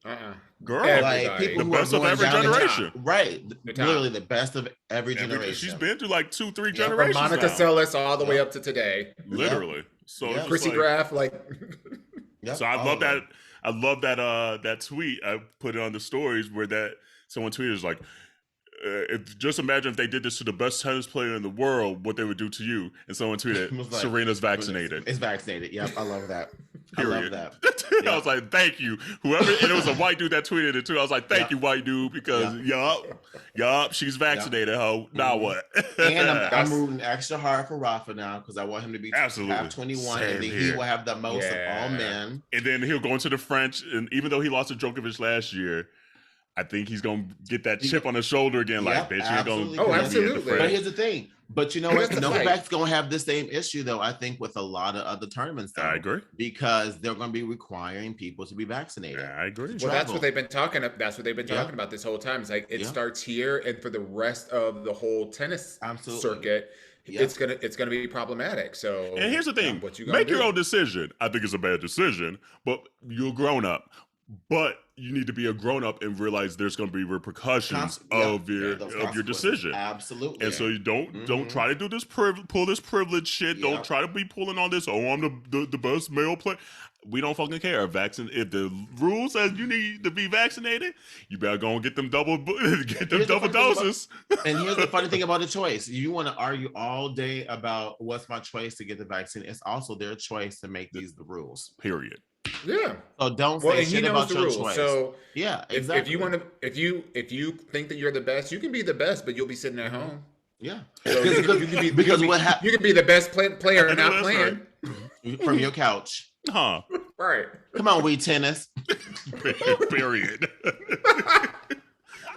girl, like people the who best are of going every down generation. Right, literally the best of every generation. She's been through like 2-3 generations. From Monica Seles all the way up to today. Literally. So Chrissy Graf, like. So I love that. I love that tweet. I put it on the stories where someone tweeted is like, just imagine if they did this to the best tennis player in the world, what they would do to you. And someone tweeted, like, Serena's vaccinated. It's vaccinated. Yep, I love that. Period. I love that. I was like, thank you. Whoever, and it was a white dude that tweeted it too. I was like, thank you, white dude, because yup, she's vaccinated, ho. Now what? And I'm rooting extra hard for Rafa now because I want him to be have 21, Same and then he will have the most of all men. And then he'll go into the French, and even though he lost to Djokovic last year, I think he's gonna get that chip on his shoulder again. Like, bitch, you're gonna. Oh, absolutely. But here's the thing. But you know what? Novak's gonna have the same issue, though. I think with a lot of other tournaments, though, I agree, because they're gonna be requiring people to be vaccinated. I agree. Well, that's what they've been talking about. That's what they've been talking about this whole time. It's like it starts here, and for the rest of the whole tennis circuit, it's gonna be problematic. So, and here's the thing: what you make your own decision. I think it's a bad decision, but you're grown up. But you need to be a grown up and realize there's going to be repercussions of your decision. Absolutely. And so you don't try to do this pull this privilege shit. Yep. Don't try to be pulling on this. Oh, I'm the best male player. We don't fucking care. If the rule says you need to be vaccinated, you better go and get them double doses. And here's the funny thing about the choice: you want to argue all day about what's my choice to get the vaccine. It's also their choice to make these the rules. Period. Yeah. So don't say shit about your choice. So yeah, exactly. If you want to, if you think that you're the best, you can be the best, but you'll be sitting at home. Yeah. So you can be the best player and not playing from your couch. Huh. Right. Come on, we tennis. Period.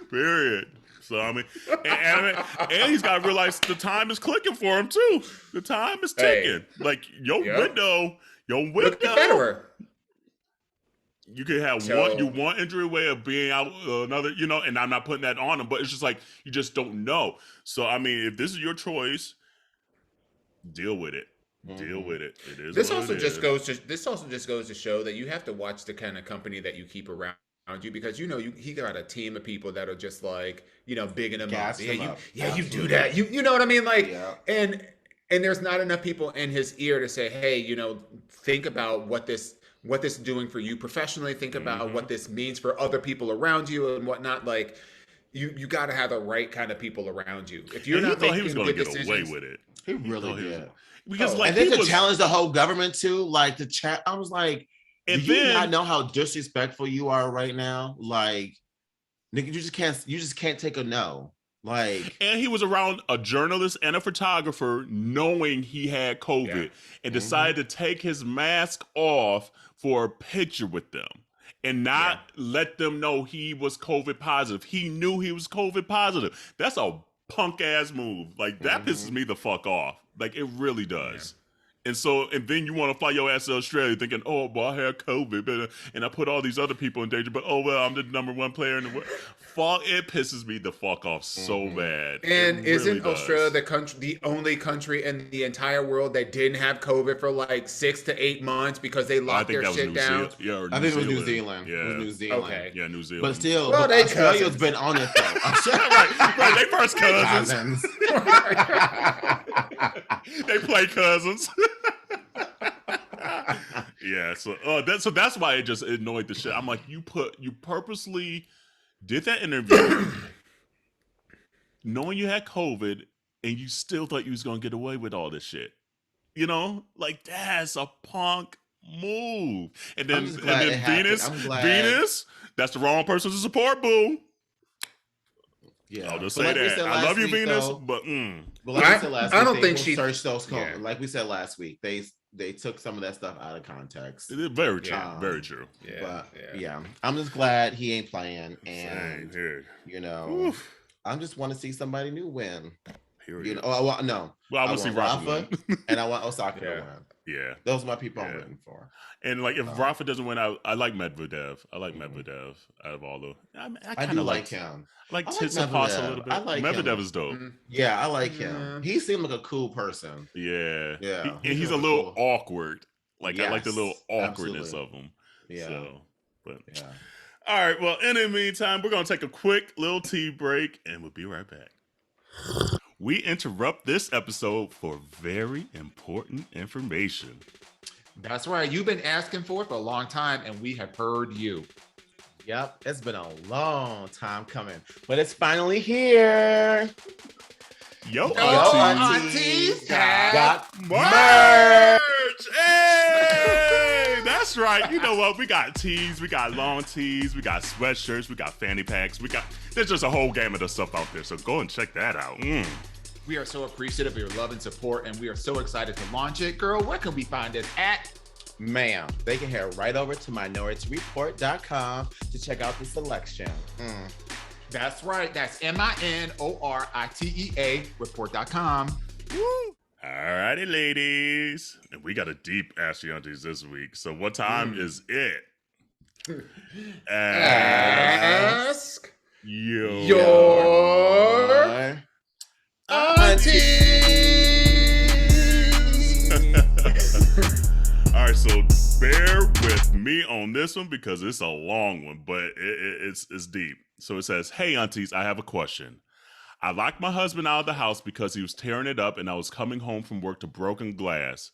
Period. So I mean, and he's got to realize the time is clicking for him too. The time is ticking. Like your window. Look at Federer. You could have one injury away of being out another, and I'm not putting that on him, but it's just like you just don't know. So I mean, if this is your choice, deal with it. Deal with it. It is. This also just goes to show that you have to watch the kind of company that you keep around you, because he got a team of people that are just like bigging him up. You do that. You know what I mean? Like and there's not enough people in his ear to say, hey, think about what this is doing for you professionally. Think about what this means for other people around you and whatnot. Like, you got to have the right kind of people around you. If you're not making good decisions, he was going to get away with it. He really did. Because and then to challenge the whole government too, like the chat. I was like, do you not know how disrespectful you are right now? Like, nigga, you just can't take a no. Like, and he was around a journalist and a photographer knowing he had COVID and decided to take his mask off for a picture with them. and not let them know he was COVID positive. He knew he was COVID positive. That's a punk ass move. Like, that pisses me the fuck off. Like, it really does. And then you want to fly your ass to Australia thinking, oh, well, I had COVID, and I put all these other people in danger, but oh, well, I'm the number one player in the world. It pisses me the fuck off so bad. And isn't Australia the only country in the entire world that didn't have COVID for like 6 to 8 months because they locked their shit down? I think it was New Zealand. Yeah. It was New Zealand. Okay. Yeah, New Zealand. But still, Australia's been on it, though. right, they first cousins. They play cousins. Yeah, so that's why it just annoyed the shit. I'm like, you purposely did that interview knowing you had COVID and you still thought you was gonna get away with all this shit. You know? Like, that's a punk move. And then Venus, that's the wrong person to support, boo. Yeah, I'll just say that. I love you, Venus, but like we said last week, I don't think she searched those comments. Like we said last week, they took some of that stuff out of context. Very true. Very true. Yeah, but I'm just glad he ain't playing, and you know, I just want to see somebody new win. You know, I want to see Rafa and I want Osaka to win. Yeah, those are my people I'm rooting for. And like, if Rafa doesn't win, I like Medvedev. I like Medvedev out of all the. I do like him. I like Tsitsipas a little bit. I like Medvedev him. Is dope. Yeah, I like him. He seemed like a cool person. Yeah. Yeah. He's a little awkward. Like, I like the little awkwardness of him. Yeah. So, but all right. Well, in the meantime, we're gonna take a quick little tea break, and we'll be right back. We interrupt this episode for very important information. That's right. You've been asking for it for a long time, and we have heard you. Yep, it's been a long time coming, but it's finally here. Yo AunTeas got merch. Hey, that's right. You know what? We got tees, we got long tees, we got sweatshirts, we got fanny packs, there's just a whole gamut of stuff out there. So go and check that out. We are so appreciative of your love and support, and we are so excited to launch it. Girl, where can we find this at? Ma'am, they can head right over to minoritareport.com to check out the selection. That's right. That's MINORITEA report.com. Woo! Alrighty, ladies. And we got a deep Ask Yo AunTeas this week. So what time is it? Ask your AunTeas. All right, so bear with me on this one because it's a long one, but it's deep. So it says, "Hey AunTeas, I have a question. I locked my husband out of the house because he was tearing it up and I was coming home from work to broken glass.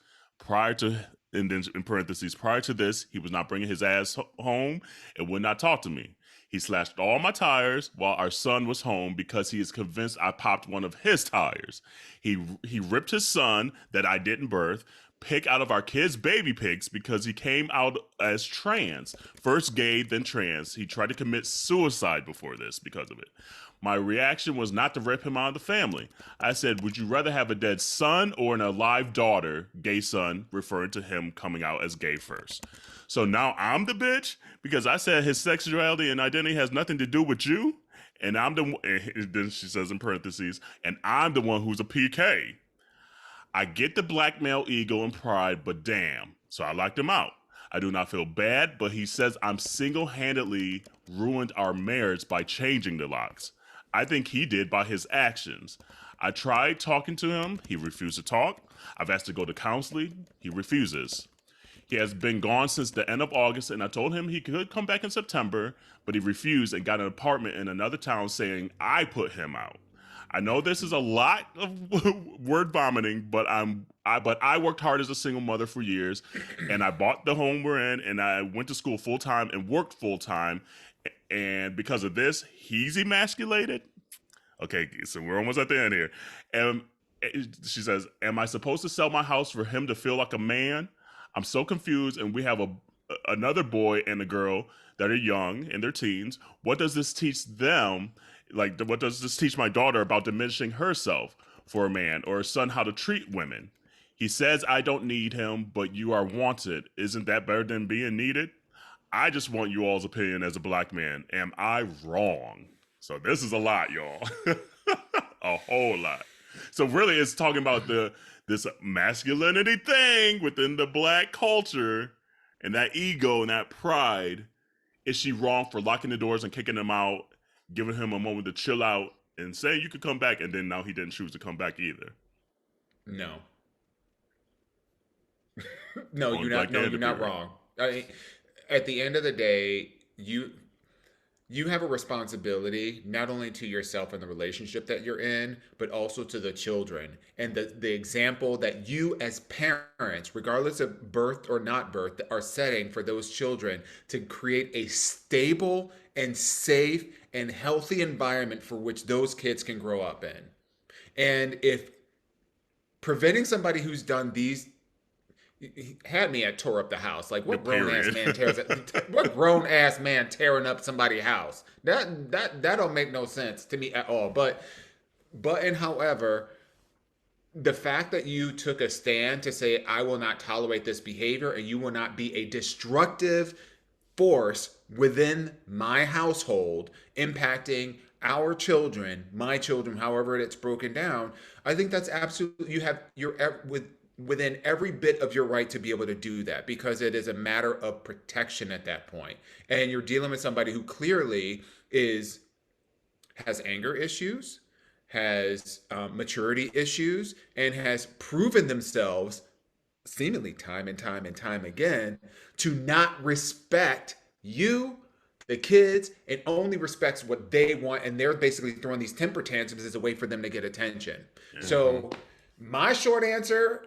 And then in parentheses, prior to this, he was not bringing his ass home and would not talk to me. He slashed all my tires while our son was home because he is convinced I popped one of his tires. He ripped his son that I didn't birth, pick out of our kids' baby pics because he came out as trans. First gay, then trans. He tried to commit suicide before this because of it. My reaction was not to rip him out of the family. I said, would you rather have a dead son or an alive daughter, gay son, referring to him coming out as gay first? So now I'm the bitch because I said his sexuality and identity has nothing to do with you. And then she says in parentheses, and I'm the one who's a PK. I get the black male ego and pride, but damn. So I locked him out. I do not feel bad, but he says I'm single-handedly ruined our marriage by changing the locks. I think he did by his actions. I tried talking to him. He refused to talk. I've asked to go to counseling. He refuses. He has been gone since the end of August, and I told him he could come back in September, but he refused and got an apartment in another town saying I put him out. I know this is a lot of word vomiting, but I worked hard as a single mother for years, and I bought the home we're in, and I went to school full time and worked full time, and because of this, he's emasculated. Okay, so we're almost at the end here. And she says, "Am I supposed to sell my house for him to feel like a man? I'm so confused, and we have another boy and a girl that are young in their teens. What does this teach them?" Like, what does this teach my daughter about diminishing herself for a man or a son how to treat women? He says I don't need him, but you are wanted. Isn't that better than being needed? I just want you all's opinion as a Black man. Am I wrong? So this is a lot, y'all. A whole lot. So really, it's talking about this masculinity thing within the Black culture and that ego and that pride. Is she wrong for locking the doors and kicking him out, giving him a moment to chill out and say you could come back, and then now he didn't choose to come back either? No. No, you're not wrong. I mean, at the end of the day, you have a responsibility not only to yourself and the relationship that you're in, but also to the children and the example that you as parents, regardless of birth or not birth, are setting for those children to create a stable and safe and healthy environment for which those kids can grow up in. And if preventing somebody who's done these, he had me at tore up the house. Like, what grown ass man tears what grown ass man tearing up somebody's house? That don't make no sense to me at all. But and however, the fact that you took a stand to say I will not tolerate this behavior and you will not be a destructive force within my household impacting our children, my children, however it's broken down, I think that's absolutely, you're within every bit of your right to be able to do that, because it is a matter of protection at that point. And you're dealing with somebody who clearly has anger issues, has maturity issues, and has proven themselves seemingly time and time and time again to not respect you, the kids, and only respects what they want. And they're basically throwing these temper tantrums as a way for them to get attention. Mm-hmm. So my short answer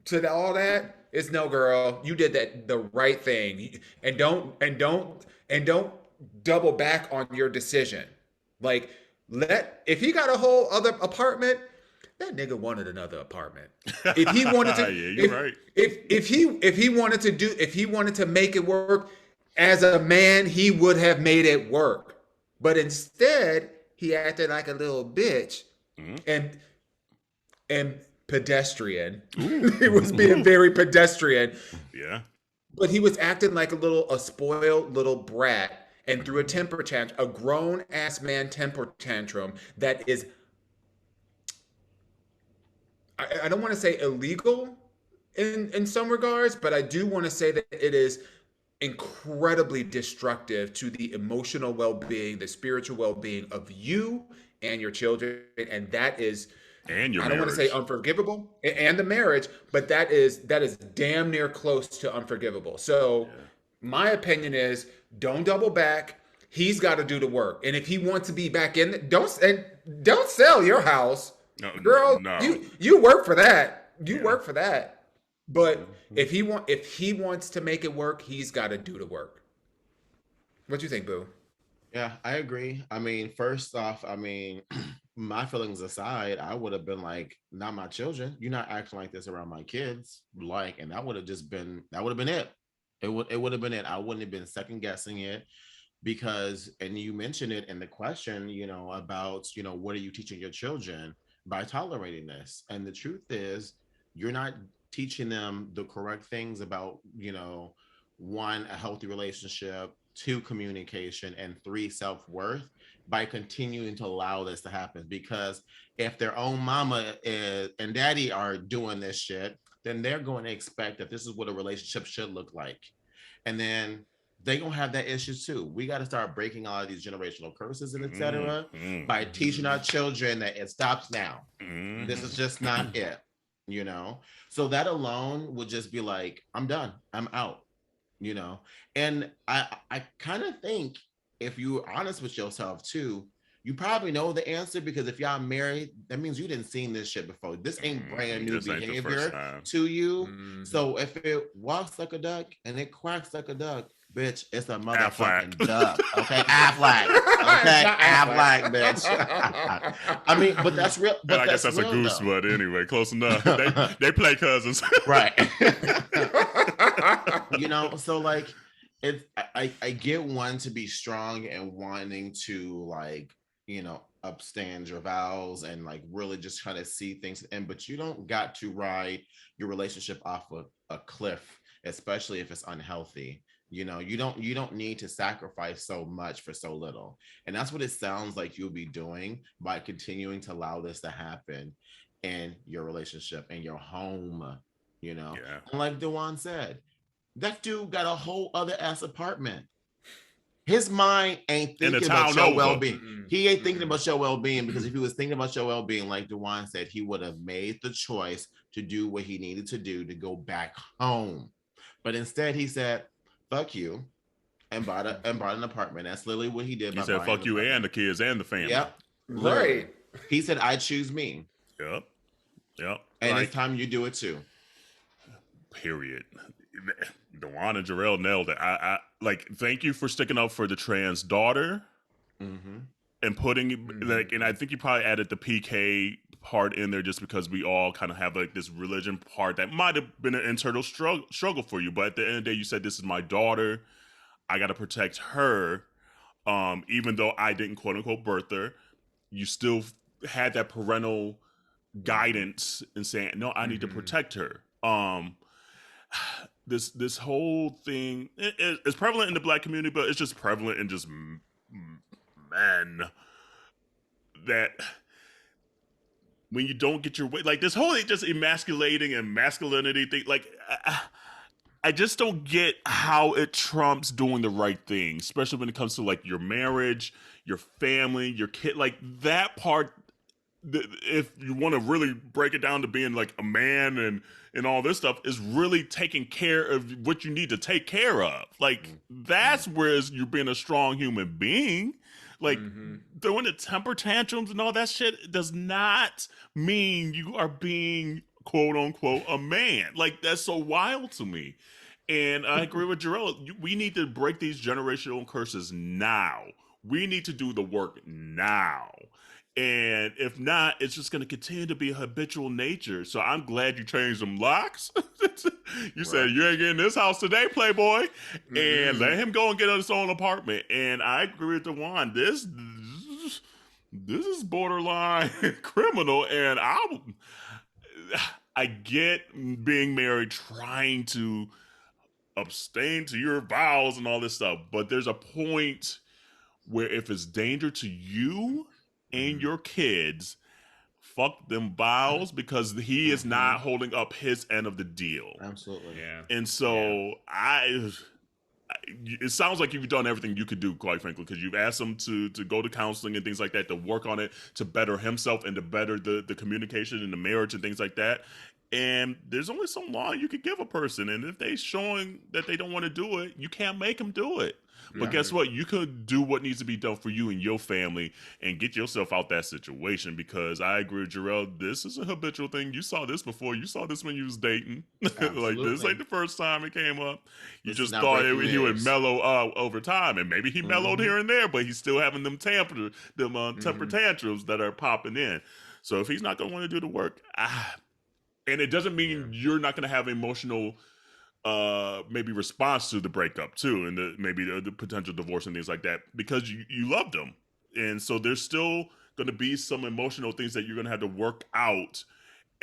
to all that is no, girl. You did the right thing, and don't double back on your decision. Like, if he got a whole other apartment, that nigga wanted another apartment. If he wanted to, yeah, you're right. If he wanted to make it work as a man, he would have made it work. But instead, he acted like a little bitch, and pedestrian. He was being very pedestrian. Yeah. But he was acting like a spoiled little brat, and threw a grown ass man temper tantrum that is, I don't want to say illegal in some regards, but I do want to say that it is incredibly destructive to the emotional well-being, the spiritual well-being of you and your children, and that is, and your I don't want to say unforgivable, and the marriage, but that is damn near close to unforgivable. So my opinion is, don't double back. He's got to do the work, and if he wants to be back in, don't sell your house, girl. No. You work for that. You work for that. But if he wants to make it work, he's got to do the work. What do you think, Boo? Yeah, I agree. I mean, first off, my feelings aside, I would have been like, not my children. You're not acting like this around my kids. Like, and that would have been it. It would have been it. I wouldn't have been second guessing it, because, and you mentioned it in the question, about, what are you teaching your children by tolerating this? And the truth is, you're not teaching them the correct things about, 1, a healthy relationship, 2, communication, and 3, self-worth, by continuing to allow this to happen. Because if their own mama and daddy are doing this shit, then they're going to expect that this is what a relationship should look like. And then they're going to have that issue too. We got to start breaking all of these generational curses and etc. By teaching our children that it stops now. This is just not it, So that alone would just be like, I'm done. I'm out, And I kind of think, if you're honest with yourself too, you probably know the answer, because if y'all married, that means you didn't seen this shit before. This ain't brand new behavior to you. So if it walks like a duck and it quacks like a duck, bitch, it's a motherfucking duck. Okay, Affleck. Okay, Affleck, bitch. But that's real. But I guess that's real, a goose, though. But anyway, close enough. They play cousins, right? So like, I get one to be strong and wanting to, like, upstand your vows and like really just try to see things, but you don't got to ride your relationship off a cliff, especially if it's unhealthy. You know, you don't need to sacrifice so much for so little. And that's what it sounds like you'll be doing by continuing to allow this to happen in your relationship, in your home, you know. Yeah. And like Dawon said, that dude got a whole other ass apartment. His mind ain't thinking about your well-being. He ain't thinking about your well-being, because if he was thinking about your well-being, like Dawon said, he would have made the choice to do what he needed to do to go back home. But instead he said, fuck you, and bought an apartment. That's literally what he did. He said, fuck you and the kids and the family. Yep. Right. He said, I choose me. Yep. And it's time you do it too. Period. Dawon and Jerrell nailed it. I like, thank you for sticking up for the trans daughter, and putting like, and I think you probably added the PK part in there just because we all kind of have like this religion part that might have been an internal struggle for you, but at the end of the day, you said, this is my daughter, I got to protect her. Even though I didn't quote unquote birth her, you still had that parental guidance and saying, no, I need to protect her. This whole thing is prevalent in the Black community, but it's just prevalent in just men, that when you don't get your way, like this whole just emasculating and masculinity thing, like I just don't get how it trumps doing the right thing, especially when it comes to like your marriage, your family, your kid, like that part. If you want to really break it down to being like a man and all this stuff, is really taking care of what you need to take care of. Like that's where you're being a strong human being. Like throwing the temper tantrums and all that shit does not mean you are being quote unquote a man. Like that's so wild to me. And I agree with Jerrell. We need to break these generational curses now. We need to do the work now. And if not, it's just going to continue to be a habitual nature. So I'm glad you changed them locks. You said, you ain't getting this house today, Playboy. And let him go and get his own apartment. And I agree with Dawon. This is borderline criminal. And I get being married, trying to abstain to your vows and all this stuff. But there's a point where if it's danger to you and your kids, fuck them vows, because he is not holding up his end of the deal. Absolutely. Yeah. And so it sounds like you've done everything you could do, quite frankly, because you've asked him to go to counseling and things like that, to work on it, to better himself and to better the communication and the marriage and things like that. And there's only so long you could give a person. And if they're showing that they don't want to do it, you can't make them do it. But guess what? You could do what needs to be done for you and your family and get yourself out that situation, because I agree with Jerrell. This is a habitual thing. You saw this before. You saw this when you was dating. Like, this ain't the first time it came up. You just thought he would mellow over time. And maybe he mellowed here and there, but he's still having them temper tantrums that are popping in. So if he's not going to want to do the work, and it doesn't mean you're not going to have emotional maybe response to the breakup too, and the potential divorce and things like that, because you loved them. And so there's still going to be some emotional things that you're going to have to work out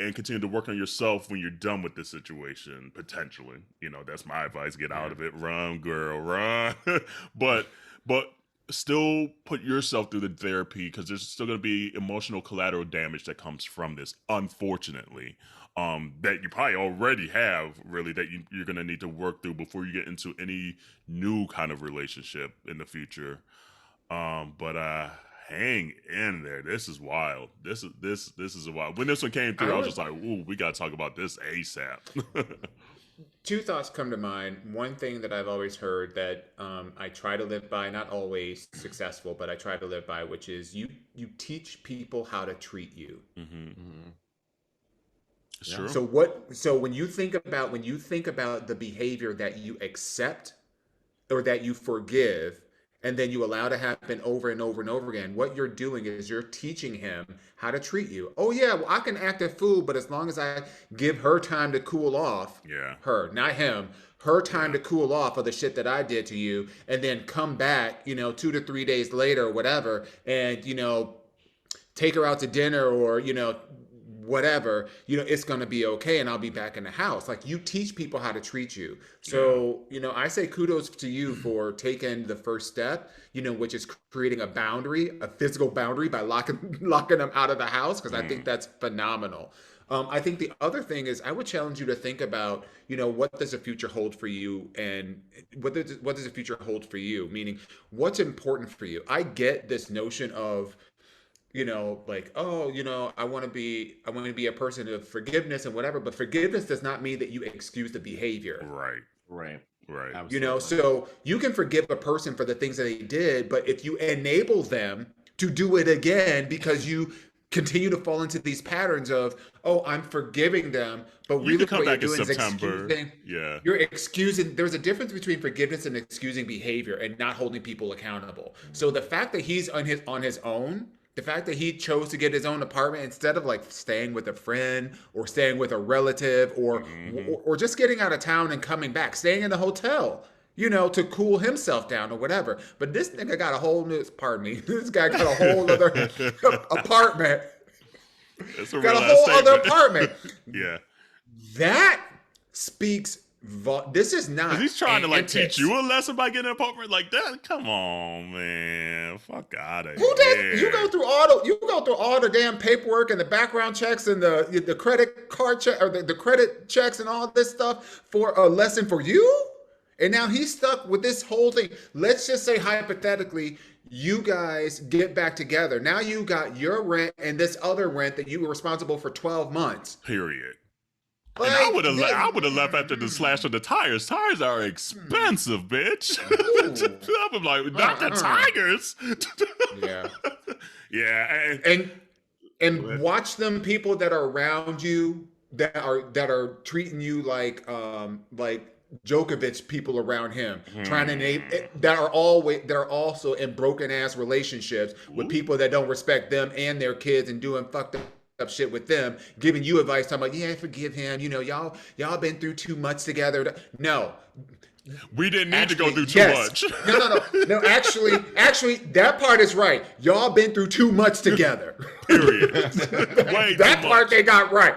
and continue to work on yourself when you're done with this situation, potentially. You know, that's my advice. Get out of it. Run, girl, run. but still put yourself through the therapy, because there's still going to be emotional collateral damage that comes from this, unfortunately. That you probably already have, really, that you're going to need to work through before you get into any new kind of relationship in the future. But hang in there. This is wild. This is wild. When this one came through, I was just like, ooh, we got to talk about this ASAP. Two thoughts come to mind. One thing that I've always heard that I try to live by, not always successful, but I try to live by, which is you teach people how to treat you. Sure. So when you think about the behavior that you accept or that you forgive, and then you allow to happen over and over and over again, what you're doing is you're teaching him how to treat you. Oh yeah, well, I can act a fool, but as long as I give her time to cool off, her, not him, her time to cool off of the shit that I did to you, and then come back, 2 to 3 days later or whatever, and take her out to dinner, or whatever, it's going to be okay and I'll be back in the house. Like, you teach people how to treat you. So, I say kudos to you for taking the first step, which is creating a boundary, a physical boundary by locking them out of the house. Cause I think that's phenomenal. I think the other thing is I would challenge you to think about, what does the future hold for you, and what does the future hold for you? Meaning, what's important for you? I get this notion of, like, I want to be a person of forgiveness and whatever, but forgiveness does not mean that you excuse the behavior. Right. Absolutely. So you can forgive a person for the things that they did, but if you enable them to do it again because you continue to fall into these patterns of, I'm forgiving them, but you really come what back you're doing in September. is excusing. Yeah. You're excusing. There's a difference between forgiveness and excusing behavior and not holding people accountable. So the fact that he's on his own, the fact that he chose to get his own apartment instead of like staying with a friend or staying with a relative or just getting out of town and coming back, staying in the hotel, to cool himself down or whatever. But this nigga got a whole new, this guy got a whole other apartment. Got a whole other apartment. Yeah. That speaks. This is not. He's trying to like teach you a lesson by getting an apartment like that. Come on, man. Fuck out of here. Who did? You go through all the damn paperwork and the background checks and the credit card check or the credit checks and all this stuff for a lesson for you? And now he's stuck with this whole thing. Let's just say hypothetically, you guys get back together. Now you got your rent and this other rent that you were responsible for 12 months. Period. Like, and I would have left after the slash of the tires. Tires are expensive, bitch. I'm like, not the tires. Yeah. And watch them people that are around you that are treating you like Djokovic people around him, trying to name that are also in broken ass relationships with people that don't respect them and their kids and doing fucked up shit with them, giving you advice, talking about, forgive him, y'all been through too much together. No. We didn't need to go through too much. No, actually, that part is right. Y'all been through too much together. Period. That part they got right.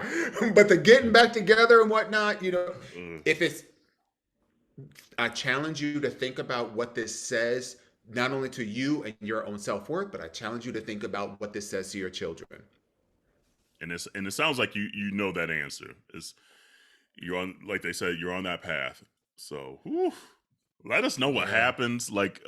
But the getting back together and whatnot, if it's, I challenge you to think about what this says, not only to you and your own self-worth, but I challenge you to think about what this says to your children. And it sounds like you know that answer. You're on, like they said, you're on that path. So let us know what happens. Like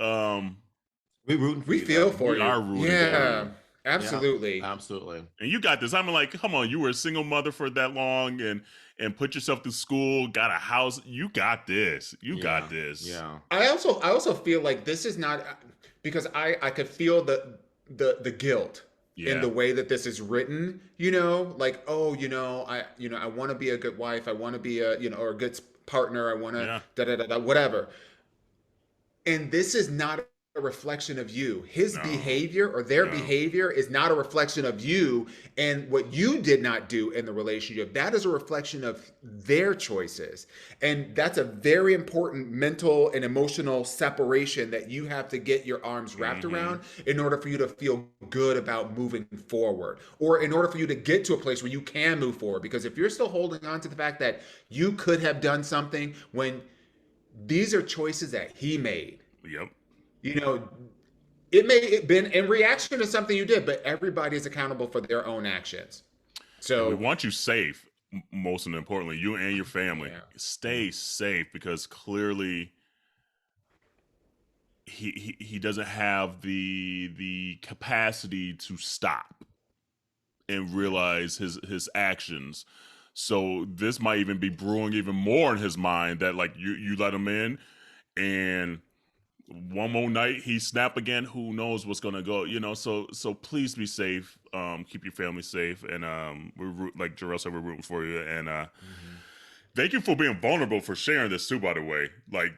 we feel for you. We are rooting for you. Absolutely. Yeah, absolutely. And you got this. I'm like, come on, you were a single mother for that long and put yourself through school, got a house. You got this. You got this. Yeah. I also feel like this is not, because I could feel the guilt in the way that this is written, like, I want to be a good wife. I want to be or a good partner. I want to whatever. And this is not a reflection of you. His behavior or their behavior is not a reflection of you and what you did not do in the relationship. That is a reflection of their choices. And that's a very important mental and emotional separation that you have to get your arms wrapped around in order for you to feel good about moving forward, or in order for you to get to a place where you can move forward. Because if you're still holding on to the fact that you could have done something when these are choices that he made. Yep. It may have been in reaction to something you did, but everybody is accountable for their own actions. So we want you safe, most importantly, you and your family. Stay safe, because clearly he doesn't have the capacity to stop and realize his actions. So this might even be brewing even more in his mind that like you let him in, and one more night he snap again, who knows what's gonna go, so please be safe, keep your family safe, and we're like Jerrell said, we're rooting for you, and thank you for being vulnerable, for sharing this too, by the way. Like,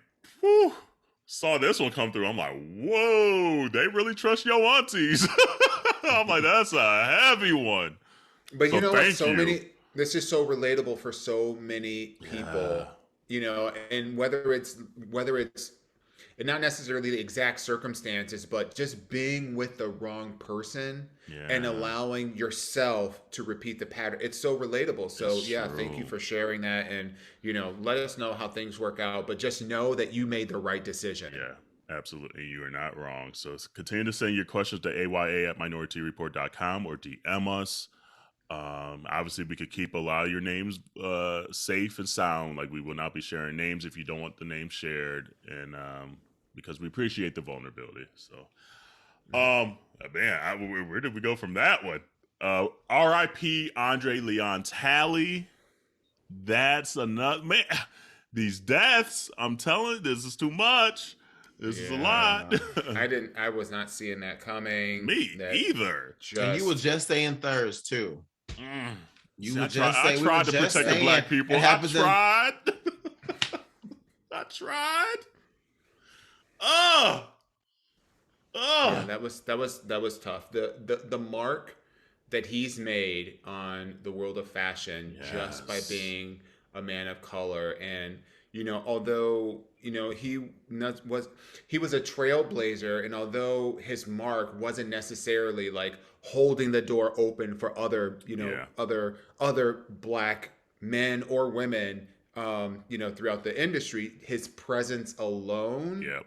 saw this one come through, I'm like, whoa, they really trust Yo AunTeas. I'm like, that's a heavy one. But this is so relatable for so many people, and whether it's and not necessarily the exact circumstances, but just being with the wrong person and allowing yourself to repeat the pattern. It's so relatable. So thank you for sharing that. And, let us know how things work out, but just know that you made the right decision. Yeah. Absolutely. You are not wrong. So continue to send your questions to aya@minorityareport.com or DM us. Obviously, we could keep a lot of your names safe and sound. Like, we will not be sharing names if you don't want the name shared, and because we appreciate the vulnerability. So, man, where did we go from that one? R.I.P. Andre Leon Talley. That's another, man. These deaths, I'm telling you, this is too much. This is a lot. I was not seeing that coming. Me either. And you were just saying thurs too. You were just saying. I tried to protect the black people. I tried. I tried. Yeah, that was tough. The mark that he's made on the world of fashion just by being a man of color, and although he was a trailblazer, and although his mark wasn't necessarily like holding the door open for other other black men or women throughout the industry, his presence alone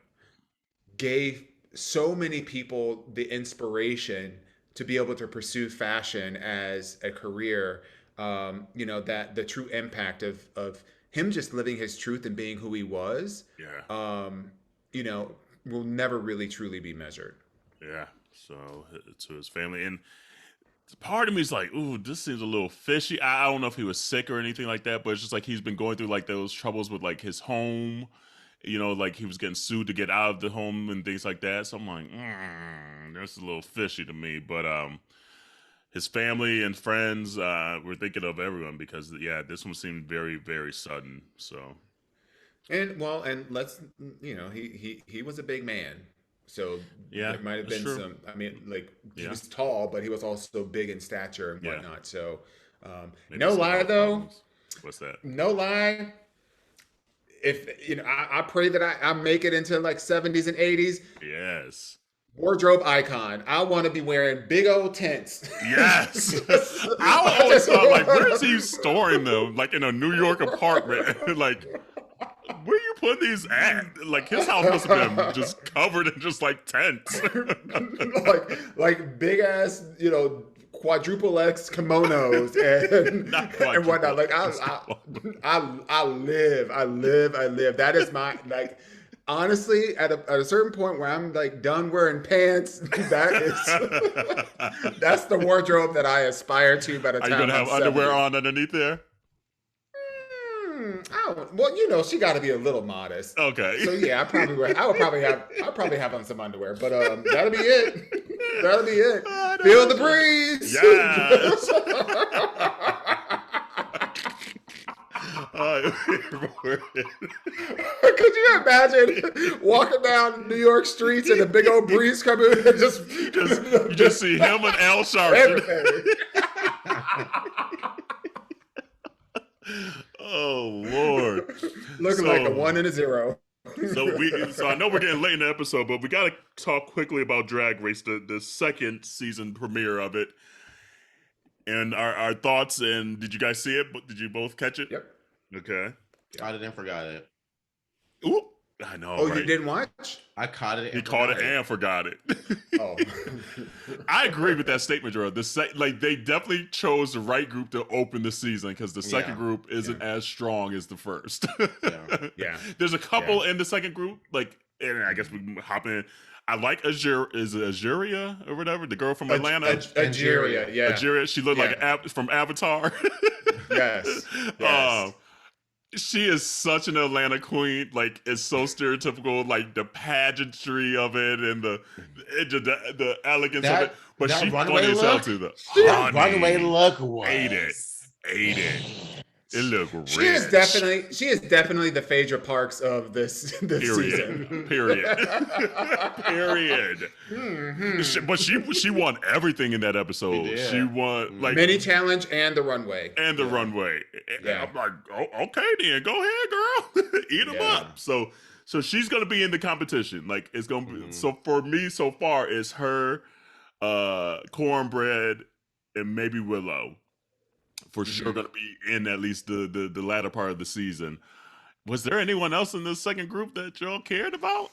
gave so many people the inspiration to be able to pursue fashion as a career. That the true impact of him just living his truth and being who he was, will never really truly be measured. Yeah. So to his family, and part of me is like, ooh, this seems a little fishy. I don't know if he was sick or anything like that, but it's just like he's been going through like those troubles with like his home, like he was getting sued to get out of the home and things like that. So I'm like, that's a little fishy to me. But his family and friends were thinking of everyone because this one seemed very, very sudden. So, and let's he was a big man, so there might have been some. I mean, like he was tall, but he was also big in stature and whatnot. So, no lie though. What's that? No lie. If I pray that I make it into like 70s and 80s. Yes. Wardrobe icon. I want to be wearing big old tents. Yes. I always thought, like, where is he storing them? Like in a New York apartment. Like, where you put these at? Like his house must have been just covered in just like tents. like big ass, quadruple X kimonos and whatnot. Like I live. That is my like. Honestly, at a certain point where I'm like done wearing pants, that's the wardrobe that I aspire to. By the time are you gonna have 70. underwear on underneath there? Well, she got to be a little modest. Okay. So yeah, I'll probably have on some underwear, but that'll be it. That'll be it. Feel the breeze. Yes. Could you imagine walking down New York streets and a big old breeze coming and just see him and Al Sharpton. Oh Lord, looking like a 1 and a 0. So I know we're getting late in the episode, but we got to talk quickly about Drag Race, the second season premiere of it, and our thoughts. And did you guys see it? Did you both catch it? Yep. Okay. I didn't forgot it. Ooh, I know. Oh, right? You didn't watch? I caught it. He caught it and forgot it. Oh, I agree with that statement, Jerrell. Like they definitely chose the right group to open the season because the second group isn't as strong as the first. Yeah. There's a couple in the second group, like, and I guess we can hop in. I like Azuria or whatever, the girl from Atlanta. Azuria, yeah. Azuria, she looked like from Avatar. Yes. She is such an Atlanta queen. Like, it's so stereotypical, like the pageantry of it and the elegance of it. But she's funny as hell too, though. Runaway look was. Ate it. It looked rich. She is definitely the Phaedra Parks of this season. Period. Mm-hmm. But she won everything in that episode. She won like mini challenge and the runway. Yeah. I'm like, oh, okay then, go ahead, girl, eat them up. So So she's gonna be in the competition. Like it's gonna be so for me so far it's her, Cornbread, and maybe Willow. For sure gonna be in at least the latter part of the season. Was there anyone else in the second group that y'all cared about?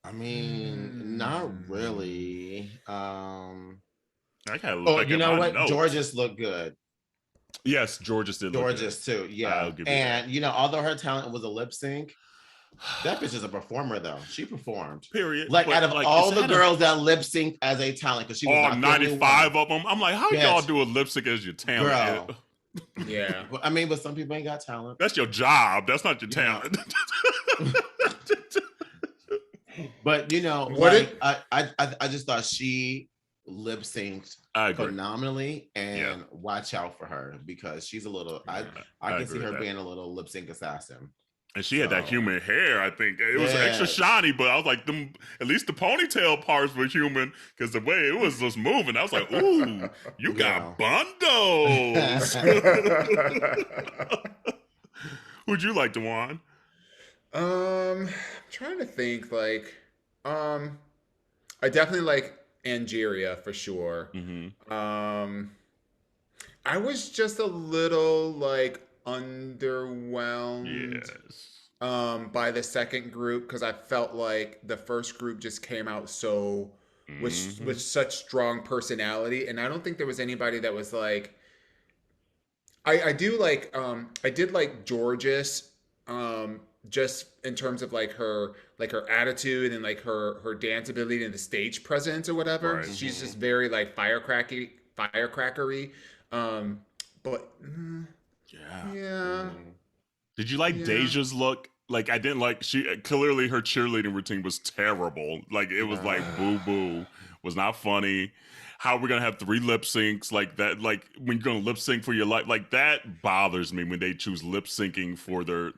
I mean, not really. I kind of look like you know what? Notes. Georges looked good. Yes, Georges did. Georges too. Yeah, and you know, although her talent was a lip sync, that bitch is a performer though. She performed. Period. Like out of all the girls that lip synced as a talent, because she was all 95 of them. I'm like, how y'all do a lip sync as your talent? Girl. Yeah. I mean, but some people ain't got talent. That's your job. That's not your talent. But you know, like, I just thought she lip synced phenomenally, and watch out for her because she's a little. I can see her being a little lip sync assassin. And she had that human hair. I think it was extra shiny, but I was like, at least the ponytail parts were human because the way it was just moving, I was like, ooh, you got bundles. Who'd you like, Dawon? I'm trying to think. Like, I definitely like Angeria for sure. I was just a little like underwhelmed by the second group because I felt like the first group just came out so with such strong personality, and I don't think there was anybody that was like I did like Georges just in terms of like her attitude and like her dance ability and the stage presence or whatever. Right. She's just very like firecrackery. But yeah. Did you like Deja's look? Like I didn't like clearly her cheerleading routine was terrible. Like it was like boo boo. Was not funny. How we're gonna have 3 lip syncs like that? Like when you're gonna lip sync for your life, like that bothers me when they choose lip syncing for their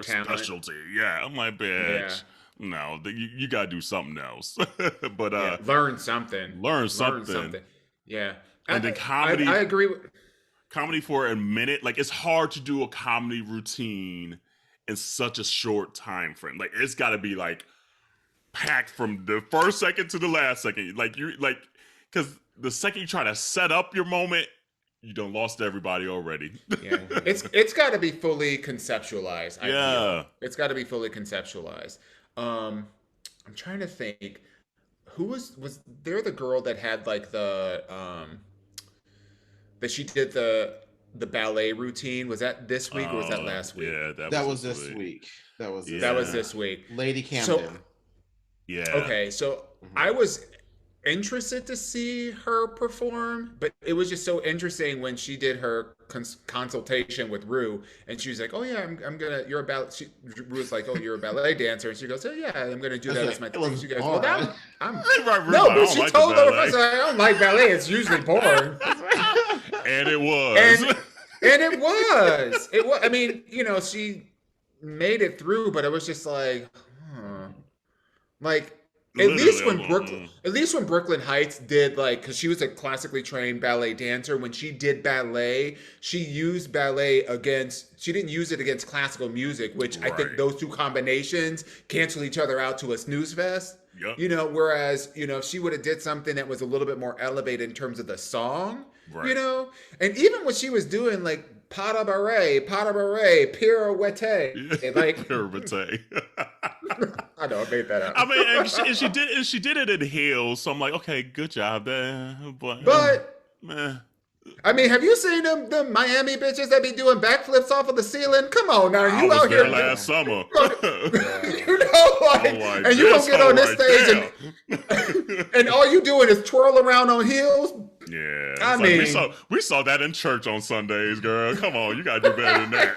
specialty. Yeah, I'm like, bitch. Yeah. No, you gotta do something else. But learn something. Yeah, and then comedy. I agree with comedy for a minute. Like it's hard to do a comedy routine in such a short time frame. Like it's got to be like packed from the first second to the last second. Like you're like, because the second you try to set up your moment, you done lost everybody already. Yeah, it's got to be fully conceptualized. I feel. It's got to be fully conceptualized. I'm trying to think. Who was there the girl that had like the that she did the ballet routine? Was that this week or was that last week? Yeah, that was this week. That was this week. Lady Camden. So, okay, so I was interested to see her perform, but it was just so interesting when she did her consultation with Rue, and she was like, "Oh yeah, I'm gonna. You're a ballet." Rue was like, "Oh, you're a ballet dancer," and she goes, "Oh yeah, I'm gonna do that as my thing." She goes, "Well, no," but she told her first, "I don't like ballet. It's usually boring." And it was. And it was. It was. I mean, you know, she made it through, but it was just like, like. At least when Brooklyn Heights did like, because she was a classically trained ballet dancer, when she did ballet, she used ballet she didn't use it against classical music, which I think those two combinations cancel each other out to a snooze fest. Yep. You know, whereas, you know, if she would have did something that was a little bit more elevated in terms of the song, you know, and even what she was doing, like, pas de bourrée, pirouette, like pirouette. I know I made that up. I mean, and she did it in heels, so I'm like, okay, good job there. But I mean, have you seen them Miami bitches that be doing backflips off of the ceiling? Come on now, you out here last summer. You know, like, and you gonna get on this stage and all you doing is twirl around on heels. Yeah, I mean, we saw that in church on Sundays, girl. Come on, you gotta do better than that.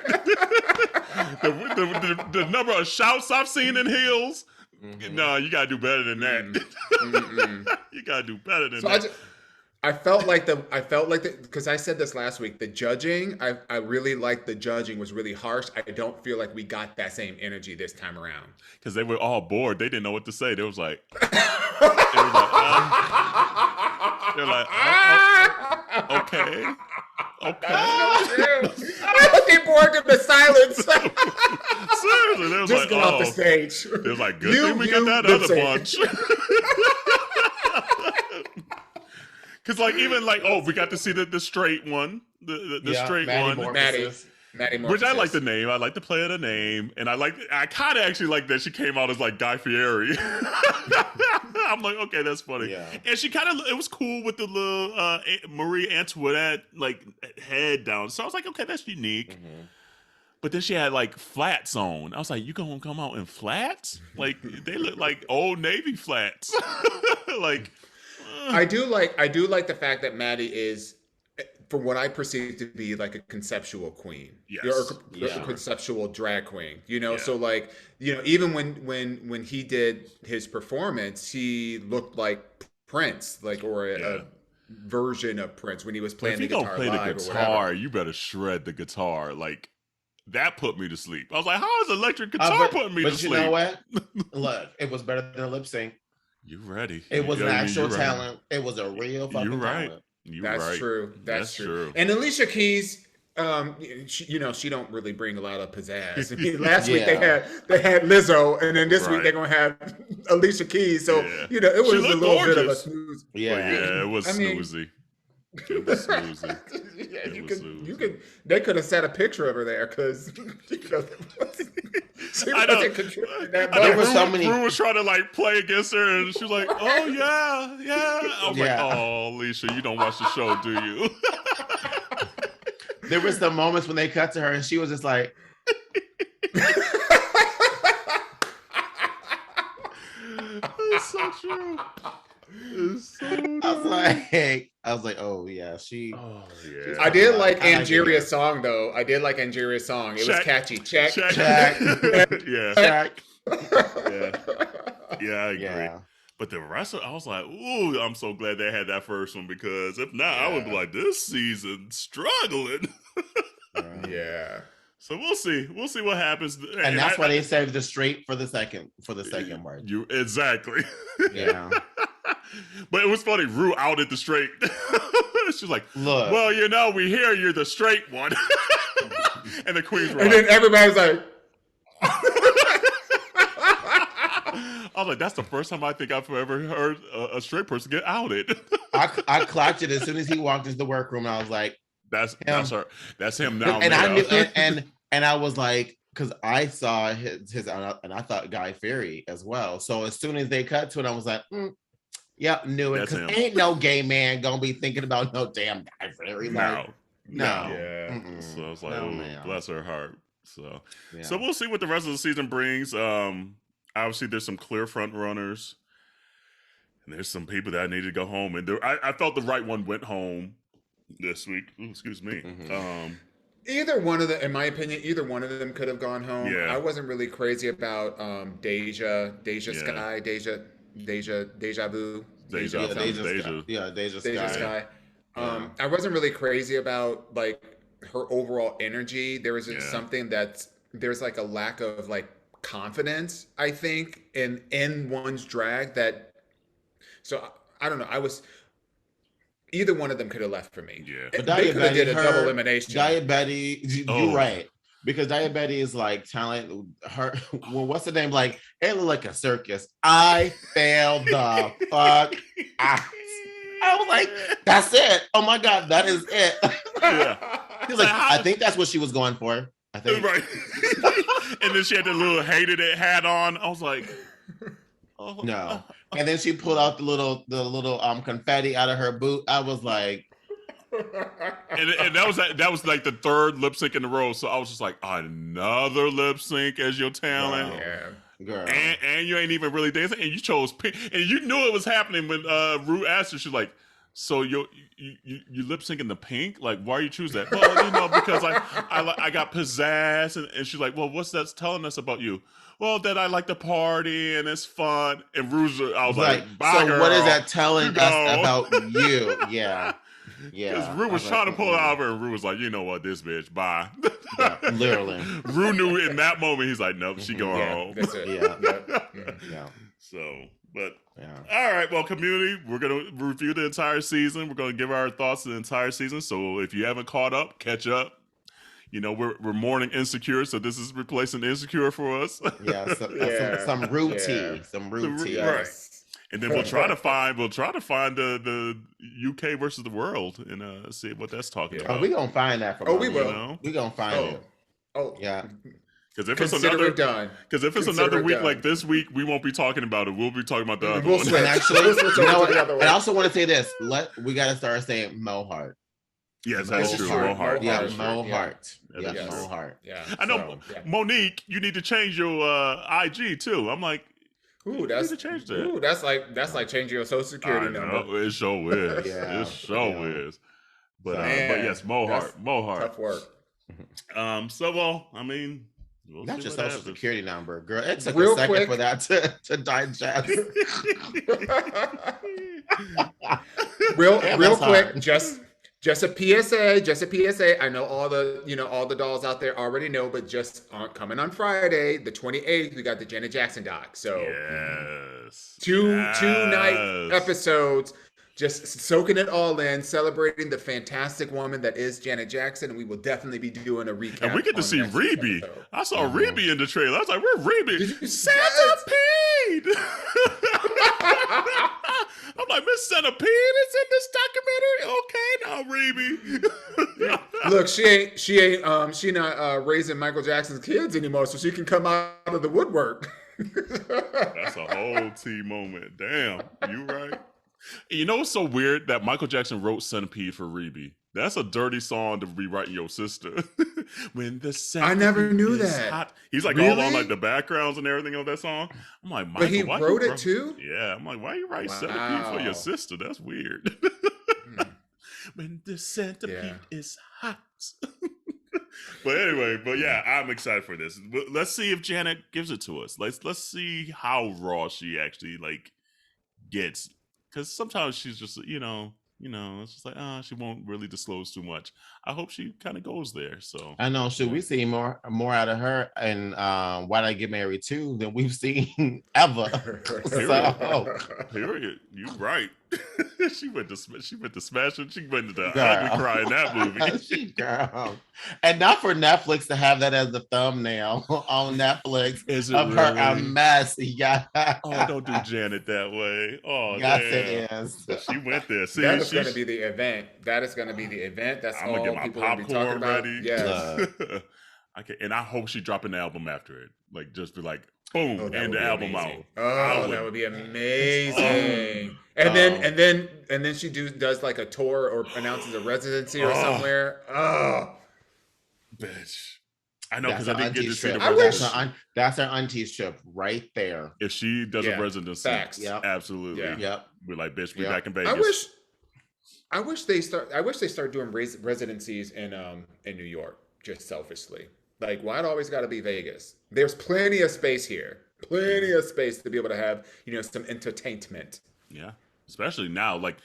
the number of shouts I've seen in heels, no, you gotta do better than that. You gotta do better than that. I felt like because I said this last week, the judging, I really liked the judging was really harsh. I don't feel like we got that same energy this time around. Because they were all bored. They didn't know what to say. They was like, okay. I think bored of the silence. Seriously, Exactly. They was Just like, get off the stage. They was like, good thing we got that other bunch. Because like even like we got to see the straight one, the straight one, Maddie which I like the name. I like the play of the name, and I kind of actually like that she came out as like Guy Fieri. I'm like, okay, that's funny. Yeah. And she kind of it was cool with the little Marie Antoinette like head down. So I was like, okay, that's unique. Mm-hmm. But then she had like flats on. I was like, you gonna come out in flats? Like they look like Old Navy flats. Like. I do like the fact that Maddie is, for what I perceive to be like a conceptual queen, or a conceptual drag queen. You know, so like even when he did his performance, he looked like Prince, like or a version of Prince when he was playing the guitar live. If you don't play the guitar, you better shred the guitar. Like that put me to sleep. I was like, how is electric guitar putting me to sleep? But you know what? Look, it was better than a lip sync. You ready? It was an actual talent. It was a real fucking talent. That's true. That's true. And Alicia Keys, she don't really bring a lot of pizzazz. I mean, last week they had Lizzo, and then this week they're gonna have Alicia Keys. So it was a little gorgeous. bit of a snooze. Yeah, it was snoozy. It was snoozy. They could have set a picture of her there because she wasn't contributing that much. There was so many. Rue was trying to like play against her, and she was like, "Oh yeah." I was like, "Oh, Alicia, you don't watch the show, do you?" There was the moments when they cut to her, and she was just like. It's so true. It's so true. I was like, oh yeah, she. Oh yeah. I did like Angeria's song though. I did like Angeria's song. It was catchy. Check. Yeah. Check. Yeah, I agree. Yeah. But the rest of I was like, ooh, I'm so glad they had that first one because if not, I would be like, this season struggling. Yeah. So we'll see. We'll see what happens. And that's why they saved the straight for the second part. You exactly. Yeah. But it was funny. Rue outed the straight. She's like, look. Well, we hear you're the straight one. And the queens were and then everybody's like. I was like, that's the first time I think I've ever heard a straight person get outed. I clocked it as soon as he walked into the workroom. I was like, that's her. That's him now. And I knew, and I was like, because I saw his and I thought Guy Fieri as well. So as soon as they cut to it, I was like, yep, knew it. Because ain't no gay man gonna be thinking about no damn Guy Fieri. No. Yeah. So I was like, bless her heart. So we'll see what the rest of the season brings. Obviously, there's some clear front runners, and there's some people that needed to go home. And I felt the right one went home this week. Ooh, excuse me. Mm-hmm. Either one of them, in my opinion, could have gone home. Yeah. I wasn't really crazy about Deja Sky, Deja Vu. Deja Sky. I wasn't really crazy about like her overall energy. There was just something there's like a lack of like confidence, I think, in one's drag that. So I don't know. Either one of them could have left for me. Yeah, but they could have did a double elimination. You're right. Because Diabetes is like talent. Her, well, what's the name? Like it looked like a circus. I failed the fuck out. I was like, that's it. Oh my god, that is it. He was like, I think that's what she was going for. I think. Right. And then she had the little hated it hat on. I was like, oh no. And then she pulled out the little confetti out of her boot. I was like, and that was like the third lip sync in a row. So I was just like, another lip sync as your talent. Wow. Yeah. Girl. And you ain't even really dancing. And you chose pink. And you knew it was happening when Rue asked her. She's like, so you lip syncing the pink? Like, why you choose that? Well, because I got pizzazz. And she's like, well, what's that telling us about you? Well, that I like to party and it's fun. And Rue's, I was like, bye, so girl. What is that telling us about you? Yeah. Yeah. Because Rue was trying to pull it out of her, and Rue was like, you know what, this bitch, bye. Literally. Rue knew in that moment, he's like, nope, she going home. That's it. Yeah. So, but, all right, well, community, we're going to review the entire season. We're going to give our thoughts on the entire season. So if you haven't caught up, catch up. You know, we're mourning Insecure, so this is replacing Insecure for us. Yeah, some root tea, some root tea. Right. And then we'll try to find the UK versus the world and see what that's talking about. Oh, we gonna find that. We will. You know? We gonna find it. Oh yeah. Because if it's another week like this week, we won't be talking about it. We'll be talking about the other one. And actually, I also want to say this. We got to start saying Mohart. Yes, that's true. Mohart. Yeah, Mohart. Yeah, Mohart. Yeah. I know, Monique. You need to change your IG too. I'm like, ooh, that's like changing your social security number. It sure is. It sure is. But yes, Mohart. Tough work. I mean. Not your social security number, girl. It took a second for that to digest. real quick, just a PSA. I know all the dolls out there already know, but just coming on Friday, the 28th, we got the Janet Jackson doc. So two night episodes. Just soaking it all in, celebrating the fantastic woman that is Janet Jackson, and we will definitely be doing a recap. And we get to see Rebe. I saw Rebe in the trailer. I was like, "Where's Rebe? Centipede!" I'm like, Miss Centipede is in this documentary. Okay, now Rebe. Look, she not raising Michael Jackson's kids anymore, so she can come out of the woodwork. That's a whole tea moment. Damn, you right. You know what's so weird? That Michael Jackson wrote Centipede for Rebe. That's a dirty song to be writing your sister. When the centipede I never knew that. Hot. He's like all on like the backgrounds and everything of that song. I'm like, Michael, but he wrote it too? Yeah. I'm like, why you write Centipede for your sister? That's weird. When the centipede is hot. But anyway, I'm excited for this. Let's see if Janet gives it to us. Let's see how raw she actually like gets. Because sometimes she's just, it's just like, she won't really disclose too much. I hope she kind of goes there. So I know. Should we see more out of her and Why'd I Get Married Too than we've seen ever? Period. You're right. She went to smashing. She went to the ugly cry in that movie. And not for Netflix to have that as a thumbnail on Netflix. Is it of really? Her a mess? Yeah. Oh, don't do Janet that way. Oh, yes, damn. it is. She went there. See, that is going to be the event. That's I'm all gonna get my people are going to be talking ready. about. Yes. Okay, and I hope she drop an album after it. Like, just be like, boom, and the album amazing. out. That would be amazing. And then she does like a tour or announces a residency or somewhere. Bitch. I know, because I didn't get to see the residency. That's her auntie's trip right there. If she does a residency, absolutely. Yep. We're like, bitch, we back in Vegas. I wish they start doing residencies in New York, just selfishly. Like, why it always got to be Vegas? There's plenty of space here. Plenty of space to be able to have, some entertainment. Yeah. Especially now, like,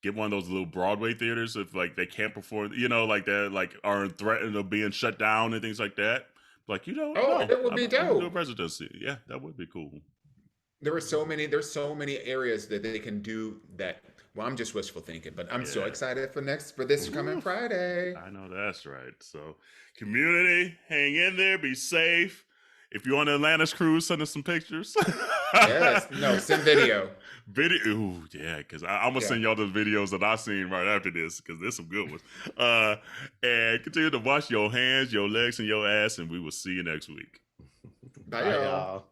get one of those little Broadway theaters if, like, they can't perform, like, that, like, are threatened of being shut down and things like that. Like, that would be dope. Do a residency. Yeah, that would be cool. There's so many areas that they can do that. Well, I'm just wishful thinking, but I'm so excited for this coming Friday. I know that's right. So, community, hang in there, be safe. If you're on the Atlantis cruise, send us some pictures. Yes, no, send video. Ooh, yeah, because I'm gonna send y'all those videos that I seen right after this, because there's some good ones. And continue to wash your hands, your legs, and your ass, and we will see you next week. Bye y'all.